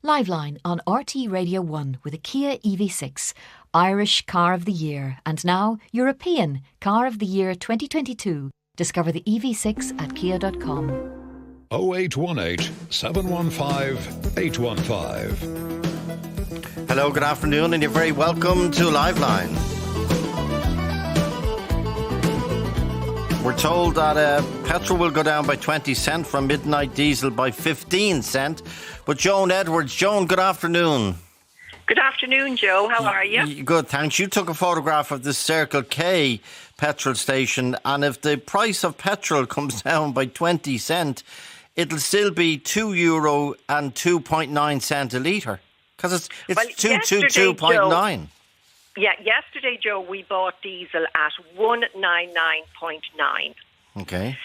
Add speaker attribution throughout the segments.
Speaker 1: Liveline on RT Radio 1 with a Kia EV6, Irish Car of the Year, and now European Car of the Year 2022. Discover the EV6 at kia.com.
Speaker 2: 0818 715 815.
Speaker 3: Hello, good afternoon, and you're very welcome to Liveline. We're told that petrol will go down by 20 cent from midnight, diesel by 15 cent. But Joan Edwards, Joan, good afternoon.
Speaker 4: Good afternoon, Joe. How are you?
Speaker 3: Good, thanks. You took a photograph of the Circle K petrol station, and if the price of petrol comes down by 20 cent, it'll still be €2 and 2.9 cent a litre. Because it's
Speaker 4: well,
Speaker 3: 222.9.
Speaker 4: Yeah, yesterday, Joe, we bought diesel at 199.9.
Speaker 3: Okay.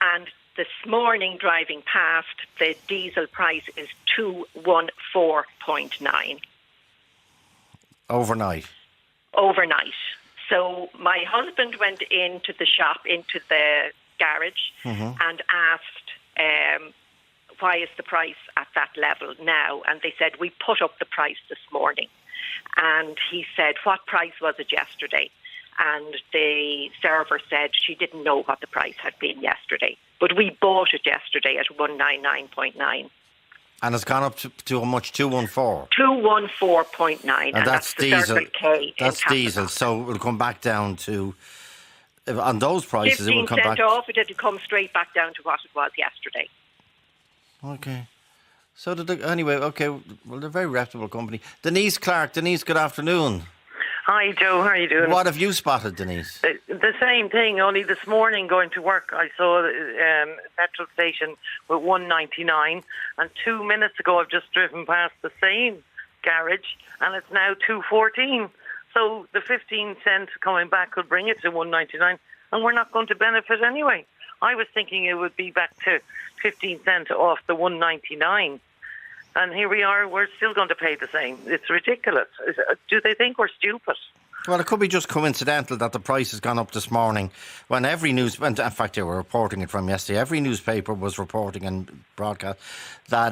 Speaker 4: And this morning, driving past, the diesel price is 214.9.
Speaker 3: Overnight.
Speaker 4: So my husband went into the shop, into the garage, and asked, why is the price at that level now? And they said, we put up the price this morning. And he said, what price was it yesterday? And the server said she didn't know what the price had been yesterday. But we bought it yesterday at 199.9.
Speaker 3: And it's gone up to how much? 214?
Speaker 4: 214.9. And
Speaker 3: that's diesel. That's diesel. So it will come back down to, on those prices, it will come back.
Speaker 4: 15 cent off, it'll come straight back down to what it was yesterday.
Speaker 3: Okay. So, anyway, okay, well, they're a very reputable company. Denise Clark. Denise, good afternoon.
Speaker 5: Hi, Joe. How are you doing?
Speaker 3: What have you spotted, Denise?
Speaker 5: The same thing, only this morning going to work, I saw a petrol station with 199, and 2 minutes ago I've just driven past the same garage, and it's now 214. So the 15 cents coming back could bring it to 199, and we're not going to benefit anyway. I was thinking it would be back to 15 cents off the 199. And here we are, we're still going to pay the same. It's ridiculous. Do they think we're stupid?
Speaker 3: Well, it could be just coincidental that the price has gone up this morning when in fact they were reporting it from yesterday, every newspaper was reporting and broadcast that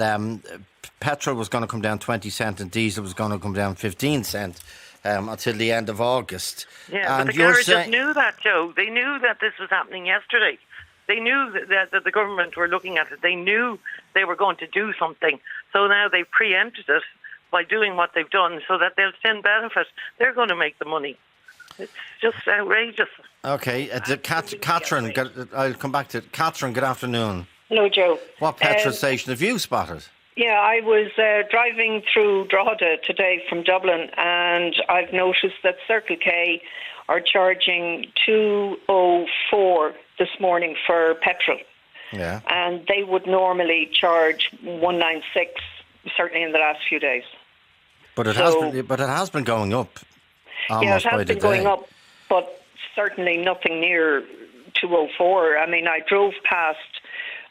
Speaker 3: petrol was going to come down 20 cent and diesel was going to come down 15 cent until the end of August.
Speaker 5: Yeah, and but the garages knew that, Joe. They knew that this was happening yesterday. They knew that the government were looking at it. They knew they were going to do something. So now they've preempted it by doing what they've done so that they'll still benefit. They're going to make the money. It's just outrageous.
Speaker 3: Okay. Catherine, I'll come back to Catherine. Good afternoon.
Speaker 6: Hello, Joe.
Speaker 3: What petrol station have you spotted?
Speaker 6: Yeah, I was driving through Drogheda today from Dublin, and I've noticed that Circle K are charging 204 this morning for petrol.
Speaker 3: Yeah.
Speaker 6: And they would normally charge 196, certainly in the last few days.
Speaker 3: But it has been going up.
Speaker 6: Yeah, it has been going up, but certainly nothing near 204. I mean, I drove past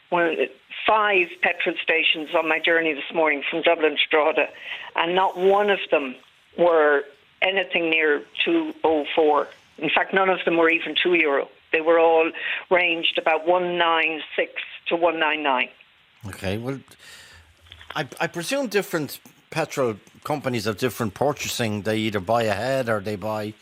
Speaker 6: 5 petrol stations on my journey this morning from Dublin to Drogheda, and not one of them were anything near 204. In fact, none of them were even €2. They were all ranged about 196 to 199.
Speaker 3: Okay, well, I presume different petrol companies have different purchasing. They either buy ahead or they buy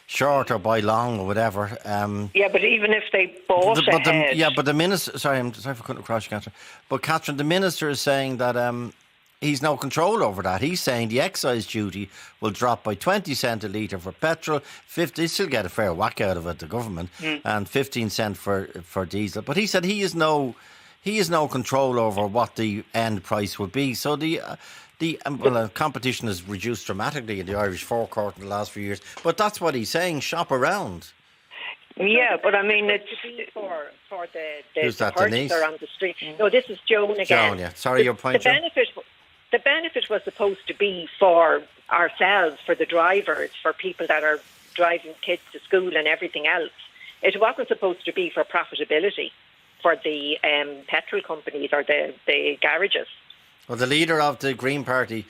Speaker 3: short or buy long or whatever.
Speaker 6: Yeah, but even if they bought ahead...
Speaker 3: But the minister... Sorry, I'm sorry for cutting across you, Catherine. But Catherine, the minister is saying that he's no control over that. He's saying the excise duty will drop by 20 cent a litre for petrol, 50, still get a fair whack out of it, the government, and 15 cent for diesel. But he said he has no control over what the end price would be. So the competition has reduced dramatically in the Irish forecourt in the last few years. But that's what he's saying, shop around.
Speaker 6: Yeah, but I mean, it's
Speaker 4: for the
Speaker 3: purchaser
Speaker 4: on the street. No, this is Joan again.
Speaker 3: Joan, yeah. Sorry, your point, Joan.
Speaker 4: The benefit was supposed to be for ourselves, for the drivers, for people that are driving kids to school and everything else. It wasn't supposed to be for profitability for the petrol companies or the garages.
Speaker 3: Well, the leader of the Green Party,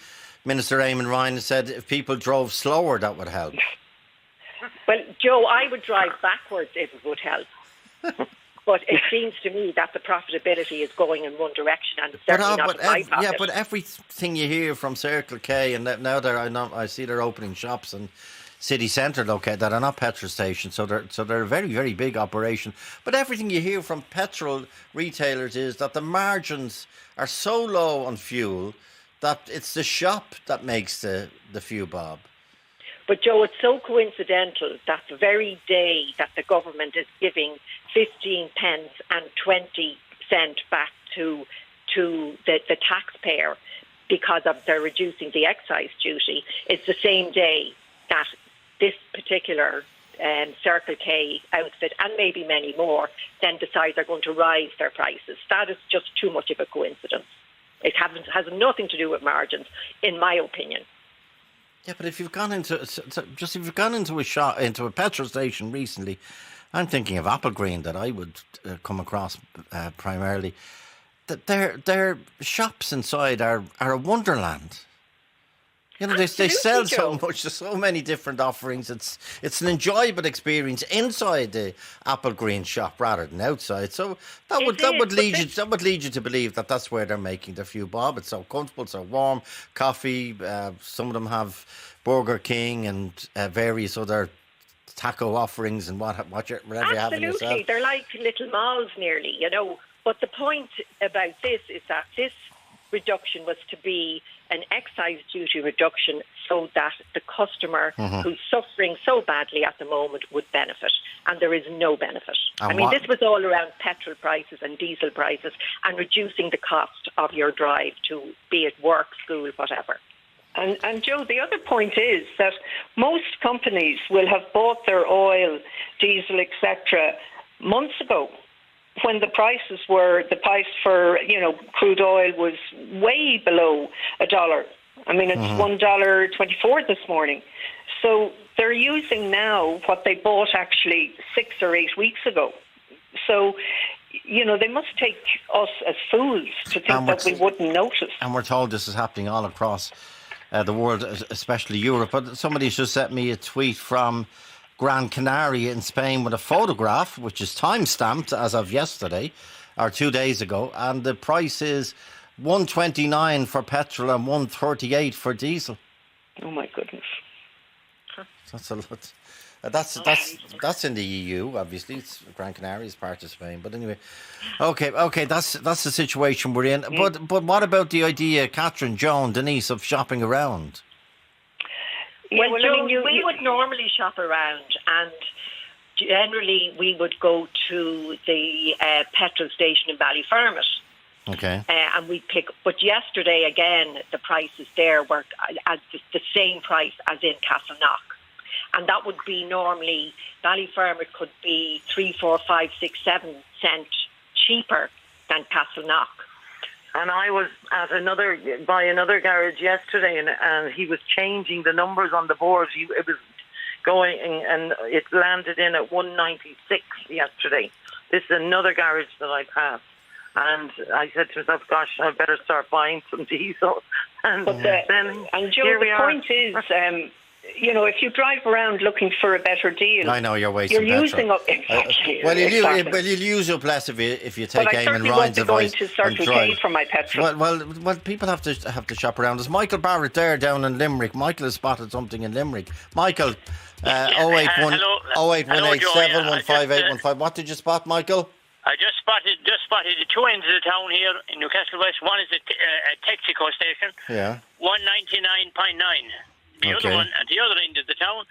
Speaker 3: Minister Eamon Ryan, said if people drove slower, that would help.
Speaker 4: Well, Joe, I would drive backwards if it would help. But it seems to me that the profitability is going in one direction, and it's certainly not in my pocket.
Speaker 3: Yeah, but everything you hear from Circle K, and now I see they're opening shops in city centre, that are not petrol stations, so they're a very, very big operation. But everything you hear from petrol retailers is that the margins are so low on fuel that it's the shop that makes the few bob.
Speaker 4: But Joe, it's so coincidental that the very day that the government is giving 15 pence and 20 cent back to the taxpayer because of they're reducing the excise duty, it's the same day that this particular Circle K outfit, and maybe many more, then decide they're going to rise their prices. That is just too much of a coincidence. It has nothing to do with margins, in my opinion.
Speaker 3: Yeah, but if you've gone into a petrol station recently, I'm thinking of Applegreen that I would come across primarily. That their shops inside are a wonderland. You know, they sell so much. There's so many different offerings. It's an enjoyable experience inside the Applegreen shop rather than outside. So that would lead you to believe that that's where they're making their few bob. It's so comfortable, so warm. Coffee. Some of them have Burger King and various other taco offerings and whatever you have in yourself.
Speaker 4: Absolutely, they're like little malls nearly. You know, but the point about this is that this reduction was to be an excise duty reduction so that the customer who's suffering so badly at the moment would benefit. And there is no benefit. This was all around petrol prices and diesel prices and reducing the cost of your drive to be it work, school, whatever.
Speaker 6: And Joe, the other point is that most companies will have bought their oil, diesel, etc. months ago, when the price for crude oil was way below $1. I mean, it's $1.24 this morning. So they're using now what they bought actually 6 or 8 weeks ago. So, you know, they must take us as fools to think that we wouldn't notice.
Speaker 3: And we're told this is happening all across the world, especially Europe. But somebody's just sent me a tweet from Gran Canaria in Spain with a photograph, which is time-stamped as of yesterday or 2 days ago, and the price is $1.29 for petrol and $1.38 for diesel.
Speaker 6: Oh my goodness!
Speaker 3: That's a lot. That's in the EU, obviously. It's Gran Canaria is part of Spain, but anyway, okay. That's the situation we're in. But what about the idea, Catherine, Joan, Denise, of shopping around?
Speaker 4: Well, Joe, we would normally shop around, and generally we would go to the petrol station in Ballyfermot.
Speaker 3: Okay.
Speaker 4: And we pick. But yesterday, again, the prices there were as the same price as in Castleknock, and that would be normally Ballyfermot could be 3, 4, 5, 6, 7 cent cheaper than Castleknock.
Speaker 5: And I was at by another garage yesterday, and he was changing the numbers on the board. It was going, and it landed in at 196 yesterday. This is another garage that I passed. And I said to myself, gosh, I better start buying some diesel. And
Speaker 6: Joe, the point is, you know, if you drive around looking for a better deal,
Speaker 3: I know you're wasting
Speaker 6: petrol.
Speaker 3: Using
Speaker 6: up. Exactly.
Speaker 3: You'll use up less if you take aim and Ryan's advice
Speaker 6: to Circle K for my petrol.
Speaker 3: Well, people have to shop around. There's Michael Barrett there down in Limerick. Michael has spotted something in Limerick. Michael, 081 08187 15815. What did you spot, Michael?
Speaker 7: I just spotted the two ends of the town here in Newcastle West. One is a Texaco station.
Speaker 3: Yeah.
Speaker 7: 199.9. The other one at the other end of the town,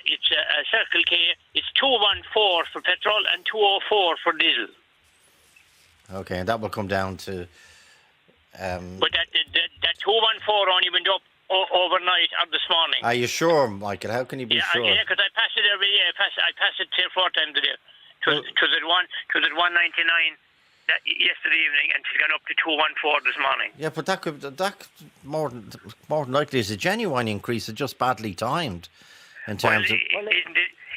Speaker 7: it's a Circle K. It's 214 for petrol and 204 for diesel.
Speaker 3: Okay, and that will come down to.
Speaker 7: But that 214 only went up overnight or this morning.
Speaker 3: Are you sure, Michael? How can you be sure?
Speaker 7: Yeah, because I pass it every day. I pass it 3 or 4 times a day. It was at 199 yesterday evening, and it's gone up to 214 this morning.
Speaker 3: Yeah, but that more than likely is a genuine increase. It's just badly timed in terms of.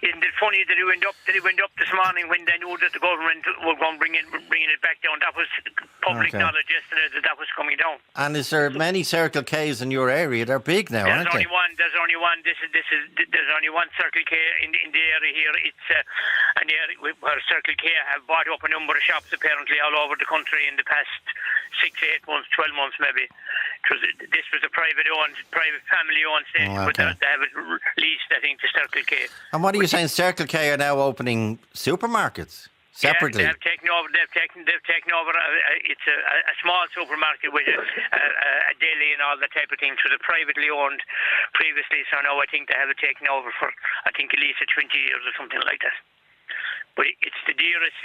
Speaker 7: Isn't it funny that it went up this morning when they knew that the government were going to bringing it back down? That was public knowledge yesterday that was coming down.
Speaker 3: And is there many Circle K's in your area? They're big now, aren't they?
Speaker 7: There's only one. There's only one Circle K in the area here. It's an area where Circle K have bought up a number of shops apparently all over the country in the past 6, 8 months, 12 months maybe. This was a private family-owned station, but they have it leased, I think, to Circle K.
Speaker 3: And what are you saying? Circle K are now opening supermarkets separately?
Speaker 7: Yeah, they've taken over. It's a small supermarket with a deli and all that type of thing. It was privately owned previously, so now I think they have it taken over for, I think, at least 20 years or something like that. But it's the dearest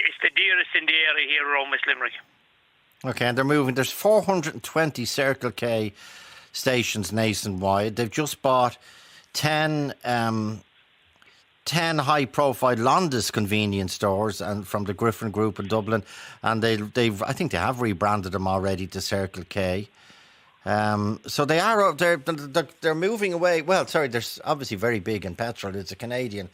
Speaker 7: in the area here around West Limerick.
Speaker 3: Okay, and they're moving. There's 420 Circle K stations nationwide. They've just bought 10 high-profile Londis convenience stores and from the Griffin Group in Dublin, and I think they have rebranded them already to Circle K. So they're moving away. Well, sorry, they're obviously very big in petrol. It's a Canadian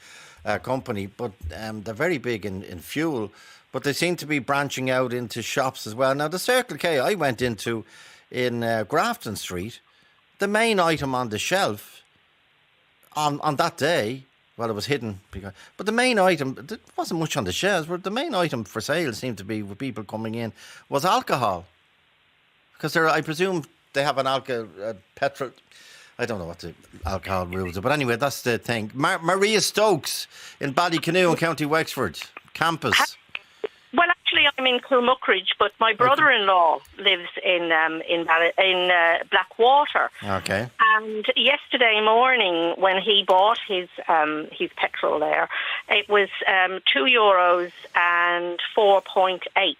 Speaker 3: company, but they're very big in fuel. But they seem to be branching out into shops as well. Now, the Circle K I went into in Grafton Street, the main item on the shelf on that day, well, it was hidden, but the main item, there wasn't much on the shelves, but the main item for sale seemed to be, with people coming in, was alcohol. Because I presume they have an petrol... I don't know what the alcohol rules are, but anyway, that's the thing. Maria Stokes in Ballycanoe in County Wexford, campus.
Speaker 4: Well, actually, I'm in Kilmuckridge, but my brother-in-law lives in Blackwater.
Speaker 3: Okay.
Speaker 4: And yesterday morning, when he bought his petrol there, it was €2 and 4.8.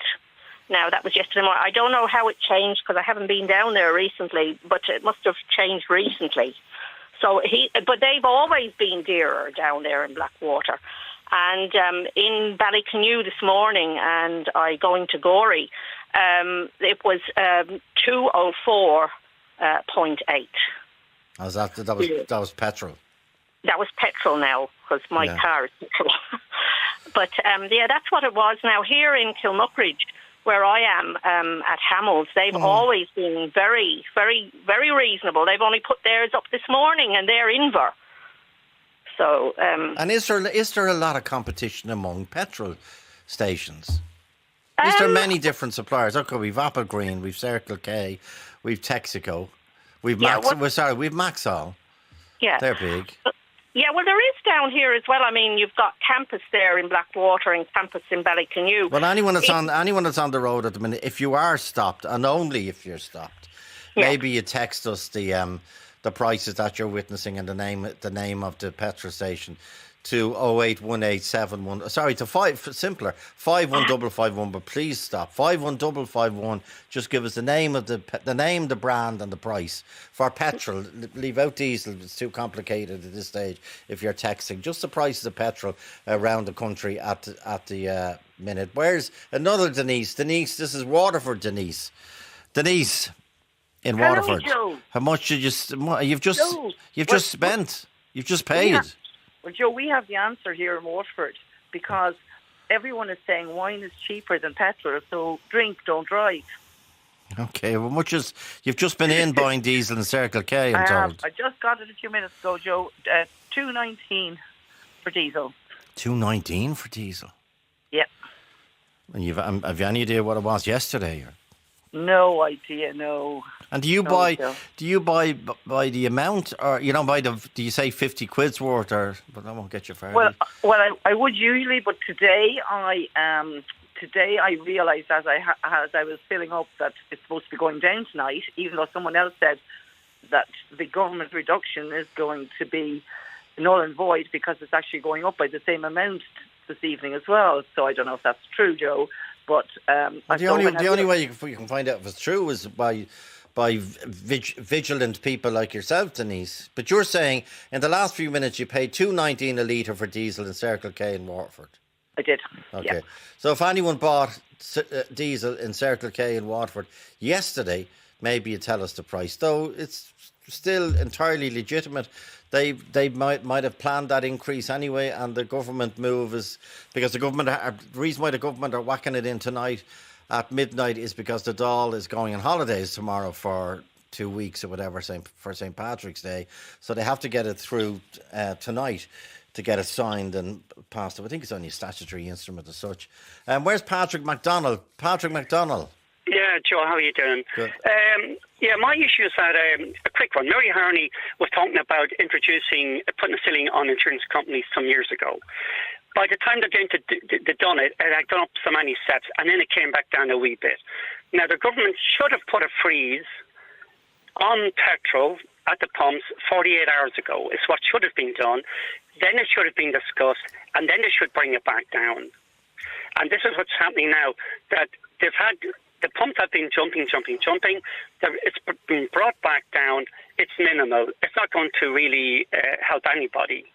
Speaker 4: Now, that was yesterday morning. I don't know how it changed because I haven't been down there recently, but it must have changed recently. But they've always been dearer down there in Blackwater. And in Ballycanoe this morning, and I going to Gorey, it was 204.8.
Speaker 3: That was petrol.
Speaker 4: That was petrol now, because my car is petrol. But that's what it was. Now here in Kilmuckridge, where I am at Hamels, they've always been very, very, very reasonable. They've only put theirs up this morning, and they're Inver. So,
Speaker 3: and is there a lot of competition among petrol stations? Is there many different suppliers? Okay, we've Apple Green, we've Circle K, we've Texaco, we've Maxall. Yeah, they're big.
Speaker 4: Yeah, well, there is down here as well. I mean, you've got Campus there in Blackwater and Campus in Ballycanoe.
Speaker 3: Well, anyone that's on the road at the minute, if you are stopped, and only if you're stopped, maybe you text us the prices that you're witnessing and the name of the petrol station to 08187 to 51551, but please stop 51551. Just give us the name, the brand and the price for petrol. Leave out diesel, it's too complicated at this stage. If you're texting, just the prices of petrol around the country at the minute. Where's another Denise? This is Waterford. Denise in Waterford.
Speaker 8: Joe.
Speaker 3: How much did you've just spent? You've just paid.
Speaker 8: Well, Joe, we have the answer here in Waterford because everyone is saying wine is cheaper than petrol, so drink, don't drive.
Speaker 3: Okay, well, you've just been in buying diesel in Circle K, I'm told.
Speaker 8: I just got it a few minutes ago, Joe. $2.19 for diesel.
Speaker 3: $2.19 for diesel?
Speaker 8: Yep.
Speaker 3: And have you any idea what it was yesterday?
Speaker 8: No idea, no.
Speaker 3: And do you buy by the amount, or do you say 50 quid's worth, or? But that won't get you far.
Speaker 8: Well, I would usually, but today I realised as I was filling up that it's supposed to be going down tonight, even though someone else said that the government reduction is going to be null and void because it's actually going up by the same amount this evening as well. So I don't know if that's true, Joe. But
Speaker 3: the only way you can find out if it's true is by vigilant people like yourself, Denise. But you're saying in the last few minutes you paid $2.19 a litre for diesel in Circle K in Waterford.
Speaker 8: I did.
Speaker 3: Okay.
Speaker 8: Yeah.
Speaker 3: So if anyone bought diesel in Circle K in Waterford yesterday, maybe you tell us the price. Though it's still entirely legitimate. They might have planned that increase anyway, and the government move is because the reason why the government are whacking it in tonight at midnight is because the Dáil is going on holidays tomorrow for 2 weeks or whatever for St. Patrick's Day, so they have to get it through tonight to get it signed and passed. I think it's only a statutory instrument as such. Where's Patrick MacDonald? Patrick MacDonald.
Speaker 9: Yeah, Joe, how are you doing?
Speaker 3: Good.
Speaker 9: My issue is that a quick one. Mary Harney was talking about putting a ceiling on insurance companies some years ago. By the time they done it had gone up so many steps, and then it came back down a wee bit. Now, the government should have put a freeze on petrol at the pumps 48 hours ago. It's what should have been done. Then it should have been discussed, and then they should bring it back down. And this is what's happening now, that the pumps have been jumping. It's been brought back down. It's minimal. It's not going to really help anybody.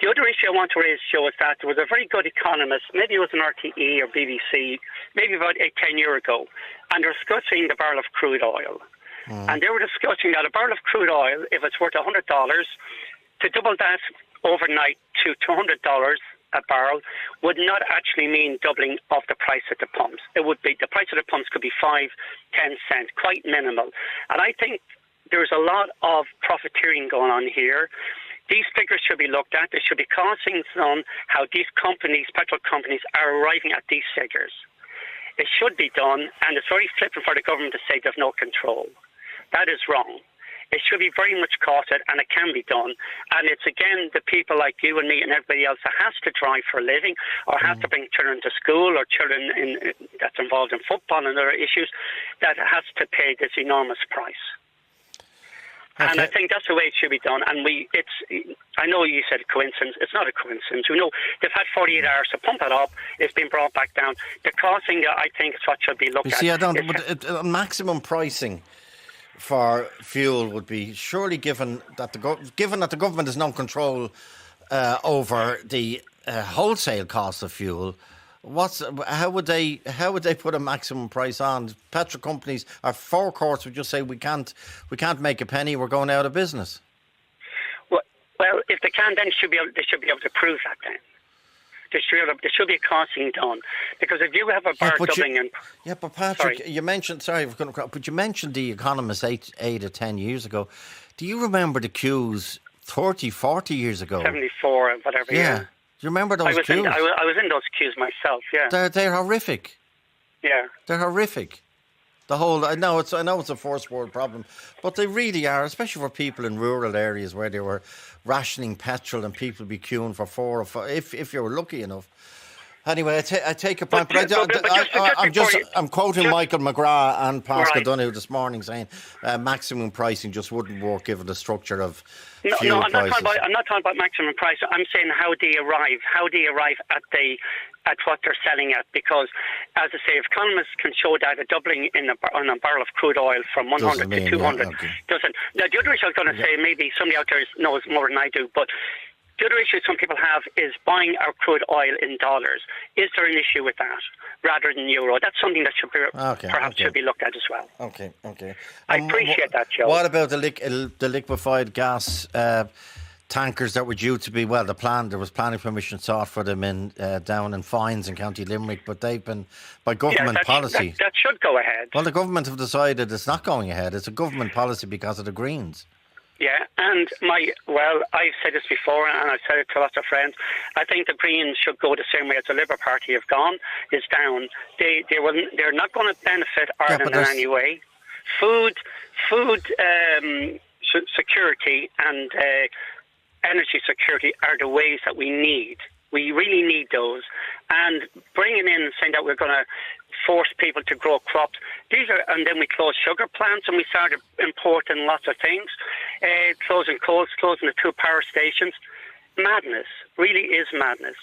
Speaker 9: The other issue I want to raise, Joe, is that there was a very good economist, maybe it was an RTE or BBC, maybe about 10 years ago, and they're discussing the barrel of crude oil. And they were discussing that a barrel of crude oil, if it's worth $100, to double that overnight to $200 a barrel would not actually mean doubling of the price at the pumps. It would be, the price of the pumps could be 5-10 cents, quite minimal. And I think there's a lot of profiteering going on here. These figures should be looked at. There should be costings on how these companies, petrol companies, are arriving at these figures. It should be done, and it's very flippant for the government to say there's no control. That is wrong. It should be very much costed, and it can be done. And it's, again, the people like you and me and everybody else that has to drive for a living or has to bring children to school or children that's involved in football and other issues that has to pay this enormous price. Okay. And I think that's the way it should be done. And I know you said coincidence. It's not a coincidence. We know they've had 48 hours to pump it up. It's been brought back down. The costing, I think, is what should be looked at.
Speaker 3: See, maximum pricing for fuel would be surely given that the government has no control over the wholesale cost of fuel. How would they put a maximum price on? Petrol companies, our forecourts would just say we can't make a penny. We're going out of business.
Speaker 9: Well, if they can, then they should be able to prove that. Then there should be a costing done, because if you have a bar doubling
Speaker 3: but Patrick, you mentioned but you mentioned the Economist 8 or 10 years ago. Do you remember the queues 30, 40 years ago?
Speaker 9: 74 and whatever. Yeah.
Speaker 3: Do you remember those queues?
Speaker 9: I was in those queues myself. Yeah.
Speaker 3: They're horrific.
Speaker 9: Yeah.
Speaker 3: They're horrific. I know it's a first world problem, but they really are, especially for people in rural areas where they were rationing petrol and people be queuing for 4 or 5 if you were lucky enough. Anyway, I take your point, but I'm quoting Michael McGrath and Pascal Donoghue this morning saying maximum pricing just wouldn't work given the structure of fuel prices.
Speaker 9: I'm not talking about maximum price. I'm saying how they arrive at what they're selling at, because, as I say, if economists can show that a doubling on a barrel of crude oil from 100 to 200 doesn't. Now, the other issue I was going to say, maybe somebody out there knows more than I do, but the other issue some people have is buying our crude oil in dollars. Is there an issue with that rather than euro? That's something that should should be looked at as well.
Speaker 3: Okay.
Speaker 9: I appreciate that, Joe.
Speaker 3: What about the liquefied gas tankers that were due to be, there was planning permission sought for them down in Fines in County Limerick, but they've been, by government policy...
Speaker 9: That should go ahead.
Speaker 3: Well, the government have decided it's not going ahead. It's a government policy because of the Greens.
Speaker 9: Yeah, and I've said this before, and I've said it to lots of friends. I think the Greens should go the same way as the Labour Party have gone. Is down. They're not going to benefit Ireland in any way. Food security and energy security are the ways that we need. We really need those. And bringing in and saying that we're going to force people to grow crops, and then we close sugar plants and we started importing lots of things, closing coals, closing the 2 power stations. Madness, really is madness.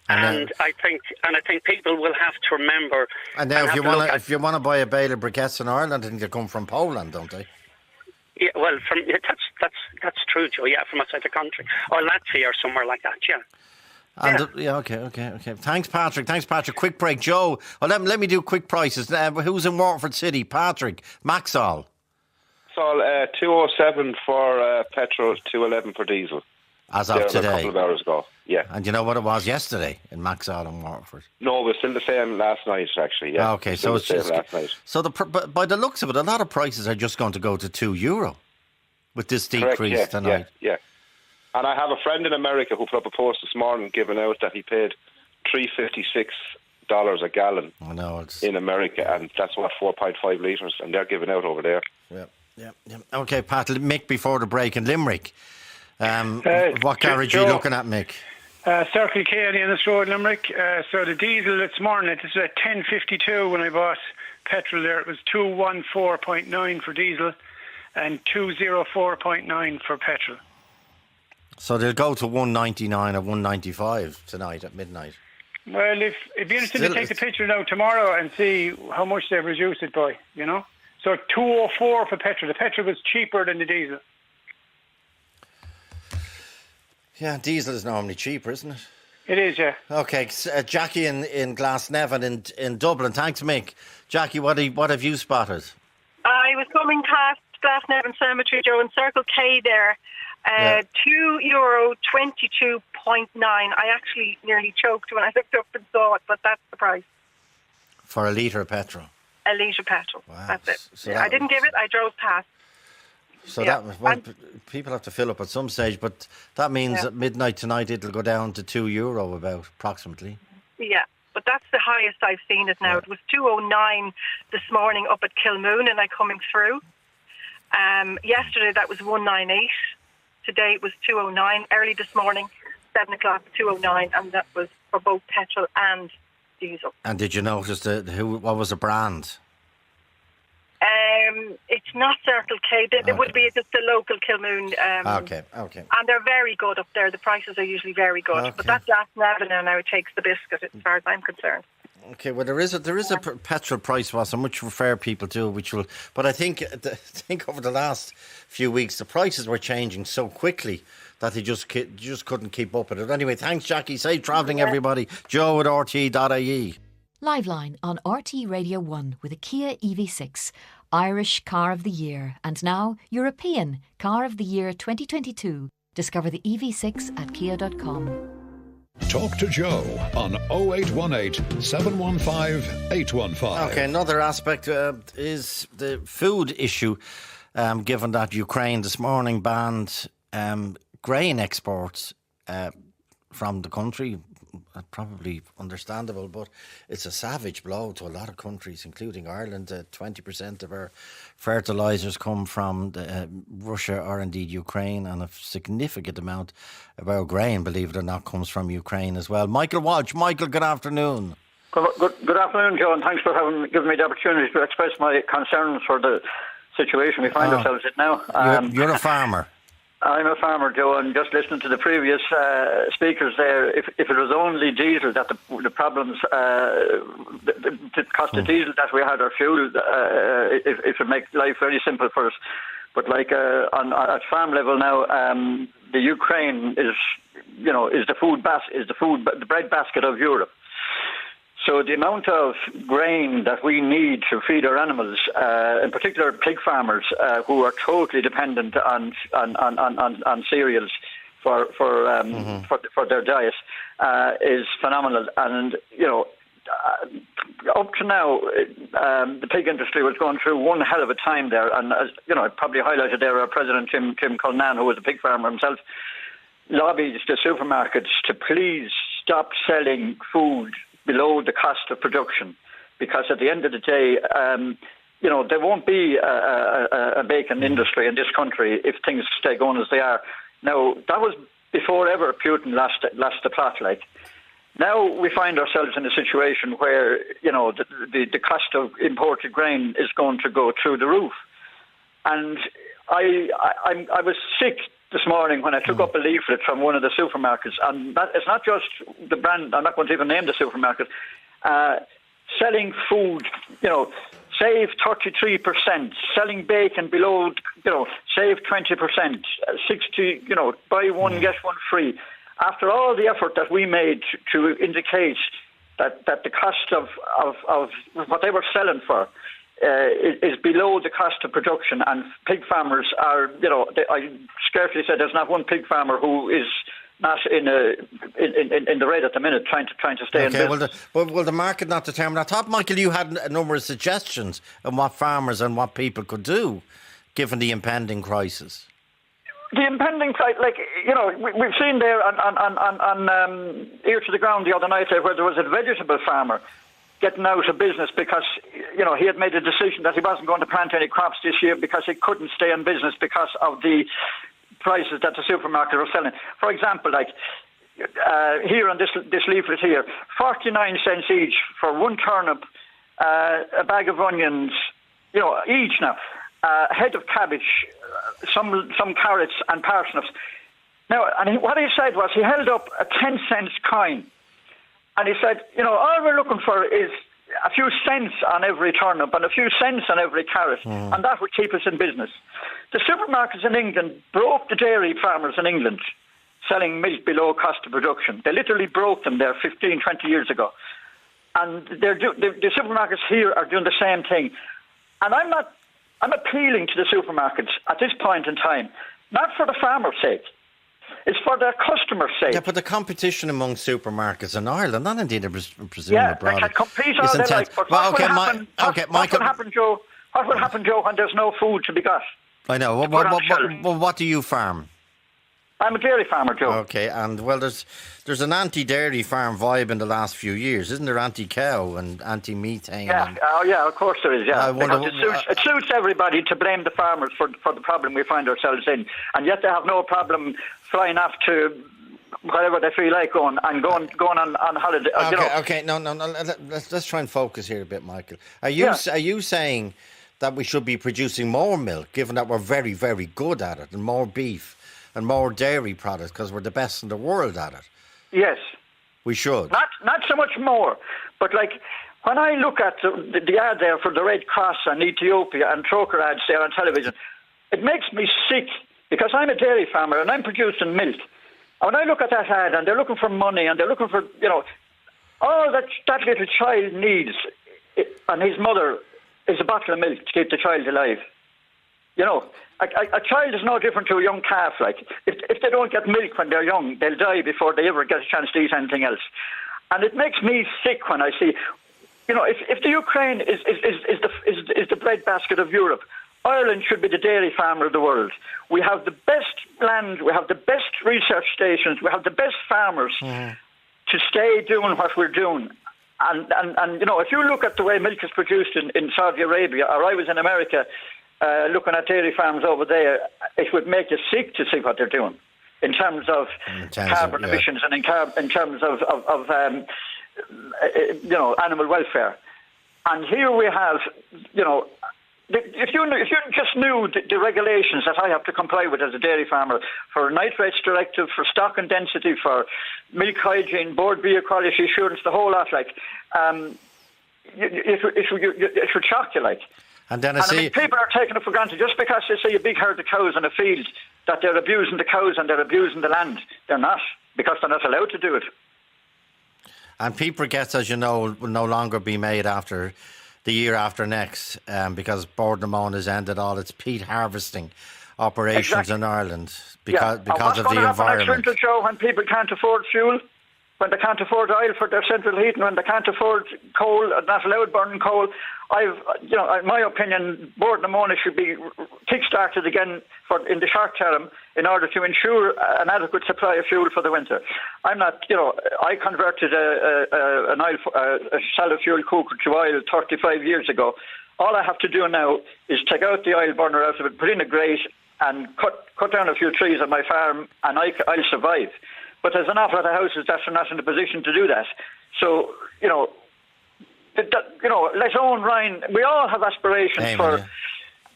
Speaker 9: And I think people will have to remember.
Speaker 3: And now, if you want to buy a bale of briquettes in Ireland, I think they come from Poland, don't they?
Speaker 9: Yeah, well, that's true, Joe. Yeah, from outside the country, or Latvia, or somewhere like that. Yeah.
Speaker 3: And okay. Thanks, Patrick. Quick break, Joe. Well, let me do quick prices. Who's in Waterford City? Patrick. Maxall.
Speaker 10: So 207 for petrol, 211 for diesel.
Speaker 3: As of today.
Speaker 10: A couple of hours ago. Yeah.
Speaker 3: And you know what it was yesterday in Maxall and Waterford?
Speaker 10: No, it was still the same last night, actually. Yeah.
Speaker 3: Okay, so it's just last night. So by the looks of it, a lot of prices are just going to go to €2 with this decrease tonight.
Speaker 10: Yeah. And I have a friend in America who put up a post this morning giving out that he paid $3.56 a gallon in America, and that's what 4.5 litres, and they're giving out over there.
Speaker 3: Yeah. Okay, Pat. Mick, before the break in Limerick. What garage are you looking at, Mick?
Speaker 11: Circle K on the Ennis Road, Limerick. So the diesel this morning, it is at 10.52 when I bought petrol there. It was 214.9 for diesel and 204.9 for petrol.
Speaker 3: So they'll go to 199 or 195 tonight at midnight.
Speaker 11: Well, it'd be interesting to take the picture now tomorrow and see how much they've reduced it by, you know. So 204 for petrol. The petrol was cheaper than the diesel.
Speaker 3: Yeah, diesel is normally cheaper, isn't it?
Speaker 11: It is, yeah.
Speaker 3: Okay, Jackie in Glasnevin in Dublin. Thanks, Mick. Jackie, what have you spotted?
Speaker 12: I was coming past Glasnevin Cemetery, Joe, in Circle K there. €2.22.9. I actually nearly choked when I looked up and saw it, but that's the price.
Speaker 3: For a litre of petrol?
Speaker 12: A litre of petrol.
Speaker 3: Wow.
Speaker 12: That's it.
Speaker 3: So
Speaker 12: I didn't give it, I drove past.
Speaker 3: So people have to fill up at some stage, but that means at midnight tonight it'll go down to €2 about, approximately.
Speaker 12: Yeah, but that's the highest I've seen it now. It was 209 this morning up at Kilmoon and I coming through. Yesterday that was 198. Today it was 209. Early this morning, 7 o'clock, 209, and that was for both petrol and diesel.
Speaker 3: And did you notice what was the brand?
Speaker 12: It's not Circle K. It would be just the local Kilmoon.
Speaker 3: Okay.
Speaker 12: And they're very good up there. The prices are usually very good. Okay. But that's Glasnevin and now it takes the biscuit as far as I'm concerned.
Speaker 3: Okay, well there is a petrol price war, which refer people to, but I think over the last few weeks the prices were changing so quickly that they just couldn't keep up with it. Anyway, thanks, Jackie. Safe travelling, everybody. Joe at RT.ie.
Speaker 1: Liveline on RT Radio 1 with a Kia EV6, Irish Car of the Year, and now European Car of the Year 2022. Discover the EV6 at kia.com.
Speaker 2: Talk to Joe on 0818 715 815.
Speaker 3: Okay, another aspect is the food issue, given that Ukraine this morning banned grain exports from the country. Probably understandable, but it's a savage blow to a lot of countries, including Ireland. 20% of our fertilisers come from Russia or indeed Ukraine, and a significant amount of our grain, believe it or not, comes from Ukraine as well. Michael Walsh. Michael, good afternoon.
Speaker 13: Good afternoon, Joe, and thanks for giving me the opportunity to express my concerns for the situation we find ourselves in now.
Speaker 3: You're a farmer.
Speaker 13: I'm a farmer, Joe, and just listening to the previous speakers there, if it was only diesel that the problems, the cost of diesel that we had, our fuel, it would make life very simple for us. But like at farm level now, the Ukraine is the bread basket of Europe. So the amount of grain that we need to feed our animals, in particular pig farmers, who are totally dependent on cereals for their diet, is phenomenal. And up to now, the pig industry was going through one hell of a time there. And as I probably highlighted there, our president Tim Cullinan, who was a pig farmer himself, lobbied the supermarkets to please stop selling food below the cost of production, because at the end of the day, there won't be a bacon industry in this country if things stay going as they are. Now, that was before ever Putin lost the plot. Like, now we find ourselves in a situation where the cost of imported grain is going to go through the roof, and I was sick this morning when I took up a leaflet from one of the supermarkets, and it's not just the brand, I'm not going to even name the supermarket, selling food, save 33%, selling bacon below, save 20%, 60, buy one, get one free. after all the effort that we made to indicate that the cost of what they were selling for is below the cost of production, and pig farmers are, I scarcely said there's not one pig farmer who is not in the red at the minute, trying to stay in business.
Speaker 3: Will the market not determine that? I thought, Michael, you had a number of suggestions on what farmers and what people could do, given the impending crisis.
Speaker 13: The impending crisis, we've seen there on Ear to the Ground the other night there, where there was a vegetable farmer getting out of business because, he had made a decision that he wasn't going to plant any crops this year because he couldn't stay in business because of the prices that the supermarkets were selling. For example, here on this leaflet here, 49 cents each for one turnip, a bag of onions, each now, a head of cabbage, some carrots and parsnips. Now, and what he said was, he held up a 10 cents coin, and he said, all we're looking for is a few cents on every turnip and a few cents on every carrot, and that would keep us in business. The supermarkets in England broke the dairy farmers in England selling milk below cost of production. They literally broke them there 15, 20 years ago. And the supermarkets here are doing the same thing. And I'm appealing to the supermarkets at this point in time, not for the farmer's sake. It's for their customers' sake.
Speaker 3: Yeah, but the competition among supermarkets in Ireland, and indeed, I presume abroad,
Speaker 13: they can compete all they like. But what will happen, Joe? What will happen, Joe, when there's no food to be got?
Speaker 3: I know. What do you farm?
Speaker 13: I'm a dairy farmer, Joe.
Speaker 3: Okay, and there's an anti-dairy farm vibe in the last few years, isn't there? Anti-cow and anti-methane.
Speaker 13: Yeah, of course there is. Yeah, because it suits everybody to blame the farmers for the problem we find ourselves in, and yet they have no problem flying off to whatever they feel like going on holiday.
Speaker 3: Okay. No. Let's try and focus here a bit, Michael. Are you saying that we should be producing more milk, given that we're very, very good at it, and more beef and more dairy products because we're the best in the world at it?
Speaker 13: Yes.
Speaker 3: We should.
Speaker 13: Not so much more, but when I look at the ad there for the Red Cross and Ethiopia and Troker ads there on television, it makes me sick because I'm a dairy farmer and I'm producing milk. And when I look at that ad and they're looking for money and they're looking for, all that little child needs and his mother is a bottle of milk to keep the child alive. A child is no different to a young calf. If they don't get milk when they're young, they'll die before they ever get a chance to eat anything else. And it makes me sick when I see, if the Ukraine is the breadbasket of Europe, Ireland should be the dairy farmer of the world. We have the best land, we have the best research stations, we have the best farmers to stay doing what we're doing. And if you look at the way milk is produced in Saudi Arabia, or I was in America looking at dairy farms over there, it would make you sick to see what they're doing in terms of carbon emissions and in terms of animal welfare. And here we have, if you just knew the regulations that I have to comply with as a dairy farmer for nitrates directive, for stock and density, for milk hygiene, board beer quality assurance, the whole lot, it would shock you,
Speaker 3: And then
Speaker 13: people are taking it for granted just because they see a big herd of cows in a field that they're abusing the cows and they're abusing the land. They're not, because they're not allowed to do it.
Speaker 3: And peat briquettes, as you know, will no longer be made after the year after next because Boardnamone has ended all its peat harvesting operations in Ireland because of the environment. What's going to happen next winter, Joe, when people can't afford fuel, when they can't afford oil for their central heating, when they can't afford coal, not allowed burning coal? In my opinion, Boardnamone should be kick-started again in the short term in order to ensure an adequate supply of fuel for the winter. I'm not, I converted a solid fuel cooker to oil 35 years ago. All I have to do now is take out the oil burner out of it, put in a grate, and cut down a few trees on my farm, and I'll survive. But there's an awful lot of houses that are not in a position to do that. So, let own Ryan. We all have aspirations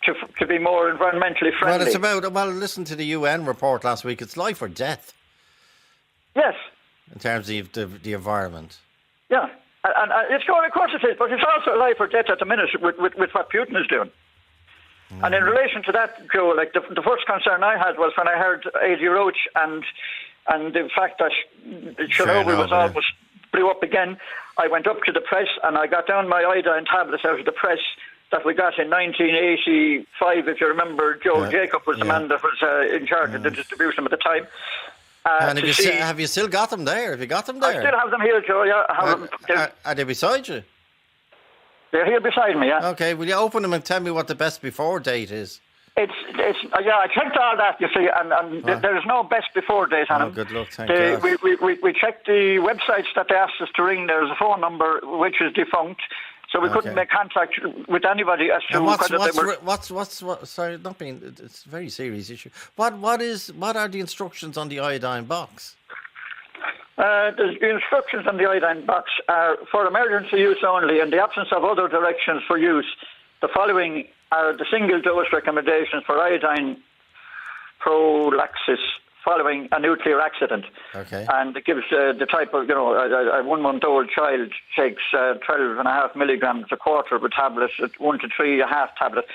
Speaker 3: to be more environmentally friendly. Well, it's about, listen to the UN report last week. It's life or death.
Speaker 13: Yes.
Speaker 3: In terms of the environment.
Speaker 13: Yeah. And it's going, of course it is, but it's also life or death at the minute with what Putin is doing. And in relation to that, Joe, the first concern I had was when I heard Adi Roach and And the fact that Chernobyl was almost blew up again, I went up to the press and I got down my iodine tablets out of the press that we got in 1985. If you remember, Joe Jacob was the man that was in charge of the distribution at the time.
Speaker 3: And have you still got them there? Have you got them there?
Speaker 13: I still have them here, Joe. Yeah,
Speaker 3: are they beside you?
Speaker 13: They're here beside me. Yeah.
Speaker 3: Okay. Will you open them and tell me what the best before date is?
Speaker 13: It's I checked all that, you see, and there is no best before date on them.
Speaker 3: Good luck, thank God.
Speaker 13: We checked the websites that they asked us to ring. There's a phone number which is defunct, so we couldn't make contact with anybody as to whether they were.
Speaker 3: Sorry, not being. It's a very serious issue. What are the instructions on the iodine box?
Speaker 13: The instructions on the iodine box are for emergency use only. In the absence of other directions for use, the following are the single-dose recommendations for iodine prophylaxis following a nuclear accident.
Speaker 3: Okay.
Speaker 13: And it gives the type of, a 1 month-old child takes 12.5 milligrams a quarter of a tablet, 1 to 3.5 tablets.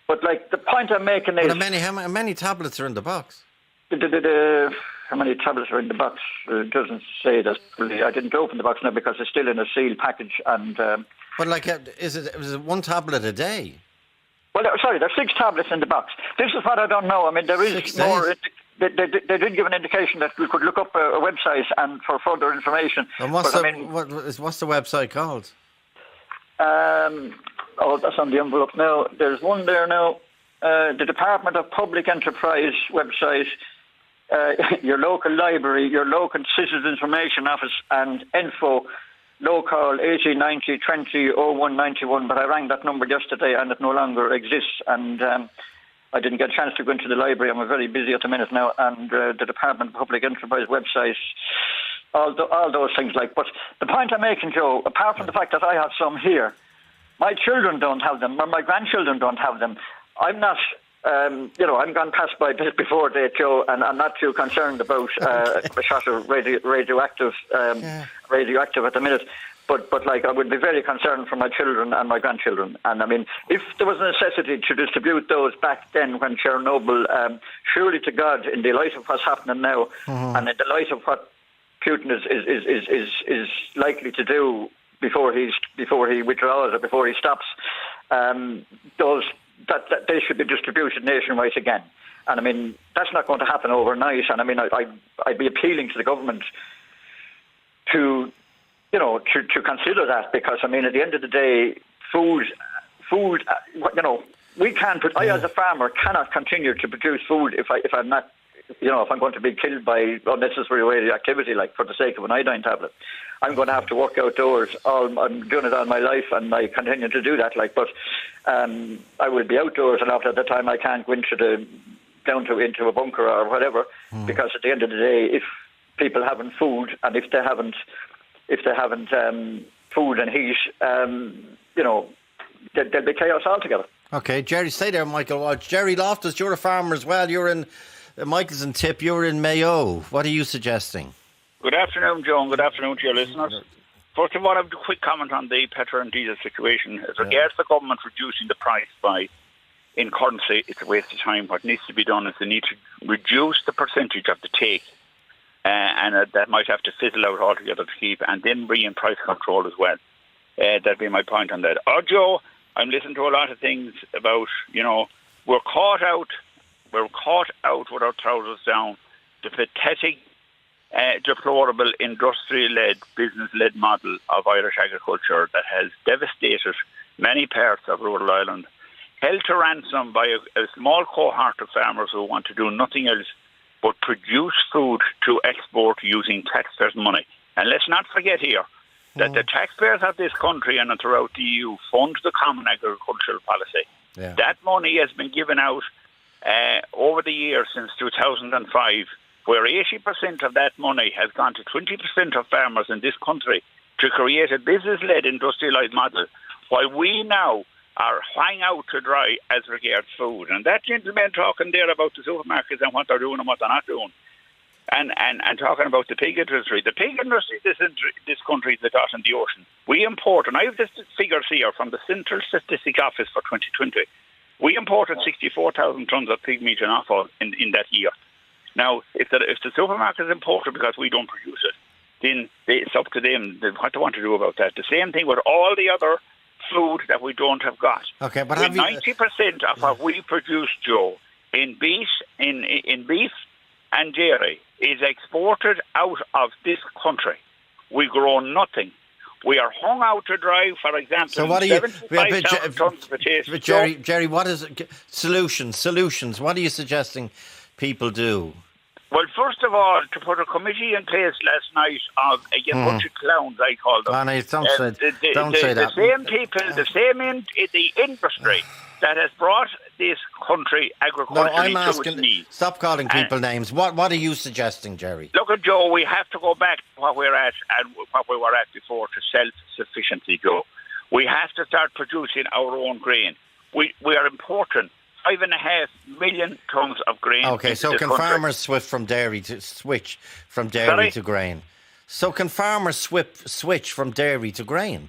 Speaker 13: But, the point I'm making is...
Speaker 3: How many tablets are in the box?
Speaker 13: How many tablets are in the box? It doesn't say that. I didn't open the box now because it's still in a sealed package. And
Speaker 3: But, is it one tablet a day?
Speaker 13: Well, sorry, there's 6 tablets in the box. This is what I don't know. I mean, there is more. They did give an indication that we could look up a website and for further information.
Speaker 3: And what's the website called?
Speaker 13: That's on the envelope now. There's one there now. The Department of Public Enterprise website, your local library, your local Citizens Information Office, and info. Local 1890 20 0191, but I rang that number yesterday and it no longer exists. And I didn't get a chance to go into the library. I'm very busy at the minute now. And the Department of Public Enterprise website, all those things But the point I'm making, Joe, apart from the fact that I have some here, my children don't have them, or my grandchildren don't have them. I'm not. I'm gone past my bit before date, Joe, and I'm not too concerned about a shot of radioactive at the minute. But I would be very concerned for my children and my grandchildren. And I mean, if there was a necessity to distribute those back then when Chernobyl, surely to God, in the light of what's happening now, and in the light of what Putin is likely to do before he withdraws or before he stops, that they should be distributed nationwide again. And I mean, that's not going to happen overnight. And I mean, I'd be appealing to the government to consider that, because I mean, at the end of the day, food, we can't. I as a farmer cannot continue to produce food if I'm not, if I'm going to be killed by unnecessary radioactivity, for the sake of an iodine tablet. I'm going to have to work outdoors. I'm doing it all my life, and I continue to do that. But I will be outdoors, and after that time, I can't go into a bunker or whatever, because at the end of the day, if people haven't food, and if they haven't food and heat, there'll be chaos altogether.
Speaker 3: Okay, Jerry, stay there, Michael Walsh. Jerry Loftus, you're a farmer as well. You're in Michael's and Tip. You're in Mayo. What are you suggesting?
Speaker 14: Good afternoon, Joe, and good afternoon to your listeners. First of all, I have a quick comment on the petrol and diesel situation. As regards the government reducing the price in currency, it's a waste of time. What needs to be done is they need to reduce the percentage of the take, and that might have to fizzle out altogether to keep, and then bring in price control as well. That'd be my point on that. Joe, I'm listening to a lot of things about, we're caught out with our trousers down. The pathetic, deplorable, industrial-led, business-led model of Irish agriculture that has devastated many parts of rural Ireland, held to ransom by a small cohort of farmers who want to do nothing else but produce food to export using taxpayers' money. And let's not forget here that the taxpayers of this country and throughout the EU fund the common agricultural policy. Yeah. That money has been given out over the years since 2005, where 80% of that money has gone to 20% of farmers in this country to create a business-led industrialised model, while we now are hanging out to dry as regards food. And that gentleman talking there about the supermarkets and what they're doing and what they're not doing, and talking about the pig industry. The pig industry, this country is a dot in the ocean. We import, and I have the figures here from the Central Statistics Office for 2020. We imported 64,000 tonnes of pig meat and offal in that year. Now, if the supermarkets import it because we don't produce it, then it's up to them what they want to do about that. The same thing with all the other food that we don't have got.
Speaker 3: Okay, but
Speaker 14: 90% of what we produce, Joe, in beef and dairy is exported out of this country. We grow nothing. We are hung out to dry, for example.
Speaker 3: So what are you,
Speaker 14: tons of potatoes.
Speaker 3: Jerry, what is solutions? What are you suggesting people do?
Speaker 14: Well, first of all, to put a committee in place last night of a bunch of clowns, I call them.
Speaker 3: Don't say that.
Speaker 14: The same people, the same in the industry that has brought this country agriculturally
Speaker 3: I'm
Speaker 14: to
Speaker 3: asking,
Speaker 14: its knees.
Speaker 3: Stop calling people names. What are you suggesting, Jerry?
Speaker 14: Look at Joe, we have to go back to what we're at and what we were at before to self-sufficiency, Joe. We have to start producing our own grain. We are importing 5.5 million tons of grain.
Speaker 3: Okay, so can farmers switch from dairy to grain? So can farmers switch from dairy to grain?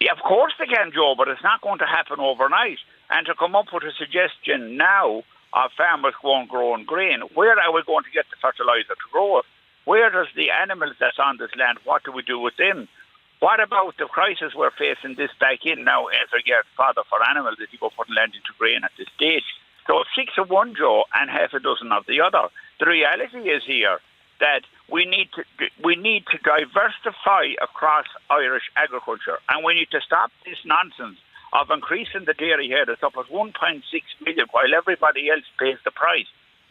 Speaker 14: Yeah, of course they can, Joe, but it's not going to happen overnight. And to come up with a suggestion now of farmers going growing grain, where are we going to get the fertiliser to grow it? Where does the animals that's on this land, what do we do with them? What about the crisis we're facing this back in now as regards fodder for animals that you go putting land into grain at this stage? So 6 of one, Joe, and half a dozen of the other. The reality is here that we need to diversify across Irish agriculture, and we need to stop this nonsense of increasing the dairy herd up at 1.6 million while everybody else pays the price.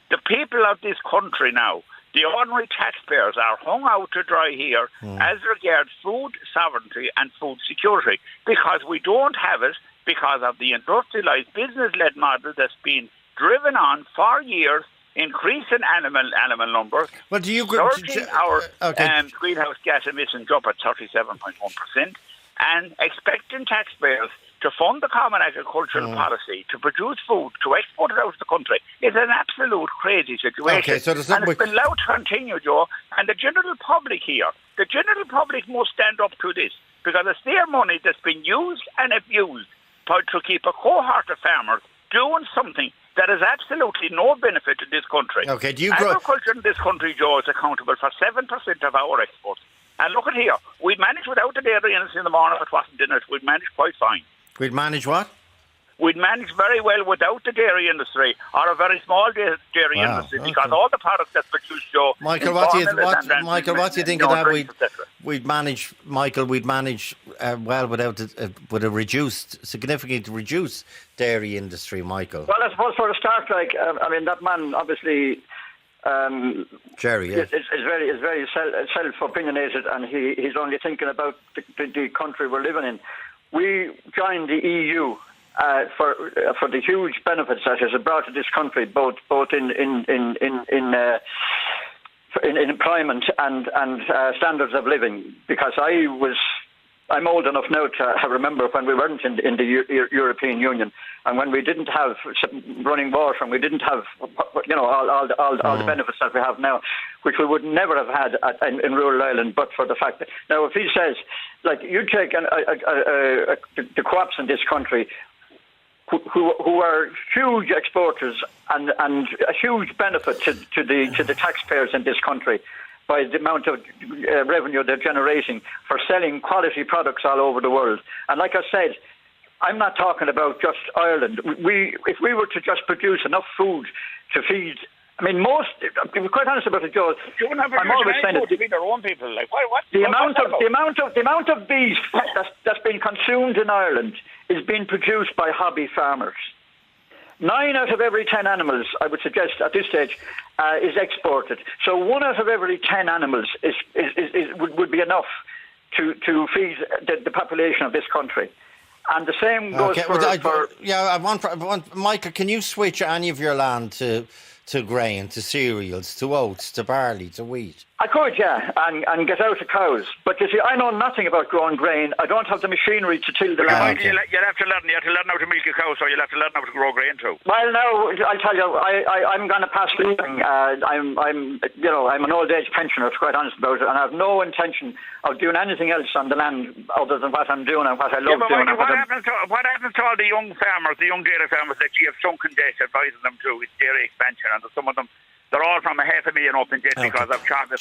Speaker 14: The people of this country now, the ordinary taxpayers, are hung out to dry here as regards food sovereignty and food security because we don't have it because of the industrialised business-led model that's been driven on for years, increasing animal numbers.
Speaker 3: Well, do you
Speaker 14: our greenhouse gas emissions up at 37.1%, and expecting taxpayers to fund the common agricultural policy, to produce food, to export it out of the country, is an absolute crazy situation.
Speaker 3: Okay, so
Speaker 14: and it's been allowed to continue, Joe. And the general public must stand up to this, because it's their money that's been used and abused to keep a cohort of farmers doing something that is absolutely no benefit to this country.
Speaker 3: Okay,
Speaker 14: agriculture in this country, Joe, is accountable for 7% of our exports. And look at here, we'd manage without the dairy industry in the morning if it wasn't in it. We'd manage quite fine.
Speaker 3: We'd manage what?
Speaker 14: We'd manage very well without the dairy industry, or a very small dairy industry, because all the products that's produced, Joe.
Speaker 3: Michael, what do you think of that? We'd manage well without with a significantly reduced dairy industry, Michael.
Speaker 13: Well, I suppose for a start, that man obviously.
Speaker 3: Jerry,
Speaker 13: is very self-opinionated, and he's only thinking about the country we're living in. We joined the EU for the huge benefits that has brought to this country, both in employment and standards of living. Because I'm old enough now to remember when we weren't in the European Union, and when we didn't have running water, and we didn't have all the benefits that we have now, which we would never have had in rural Ireland, but for the fact that now, if he says, like, you take the crops in this country, who are huge exporters and a huge benefit to the taxpayers in this country, by the amount of revenue they're generating for selling quality products all over the world. And like I said, I'm not talking about just Ireland. If we were to just produce enough food to feed, to be quite honest about it, Joe, I'm always saying
Speaker 14: to feed their own people. Like what?
Speaker 13: The amount of beef that's been consumed in Ireland is being produced by hobby farmers. 9 out of every 10 animals, I would suggest at this stage, is exported. So 1 out of every 10 animals would be enough to feed the population of this country. And the same goes
Speaker 3: Michael, can you switch any of your land to grain, to cereals, to oats, to barley, to wheat?
Speaker 13: I could, yeah, and get out of cows. But you see, I know nothing about growing grain. I don't have the machinery to till the land.
Speaker 14: You'll have to learn how to milk a cow, so you'll have to learn how to grow grain too.
Speaker 13: Well, no, I'll tell you, I'm going to pass leaving. I'm an old age pensioner, to be quite honest about it, and I have no intention of doing anything else on the land other than what I'm doing and what I love doing.
Speaker 14: What happens to all the young farmers, the young dairy farmers that you have sunken debt advising them to with dairy expansion, and some of them They're all from $500,000 up in debt because of chocolate.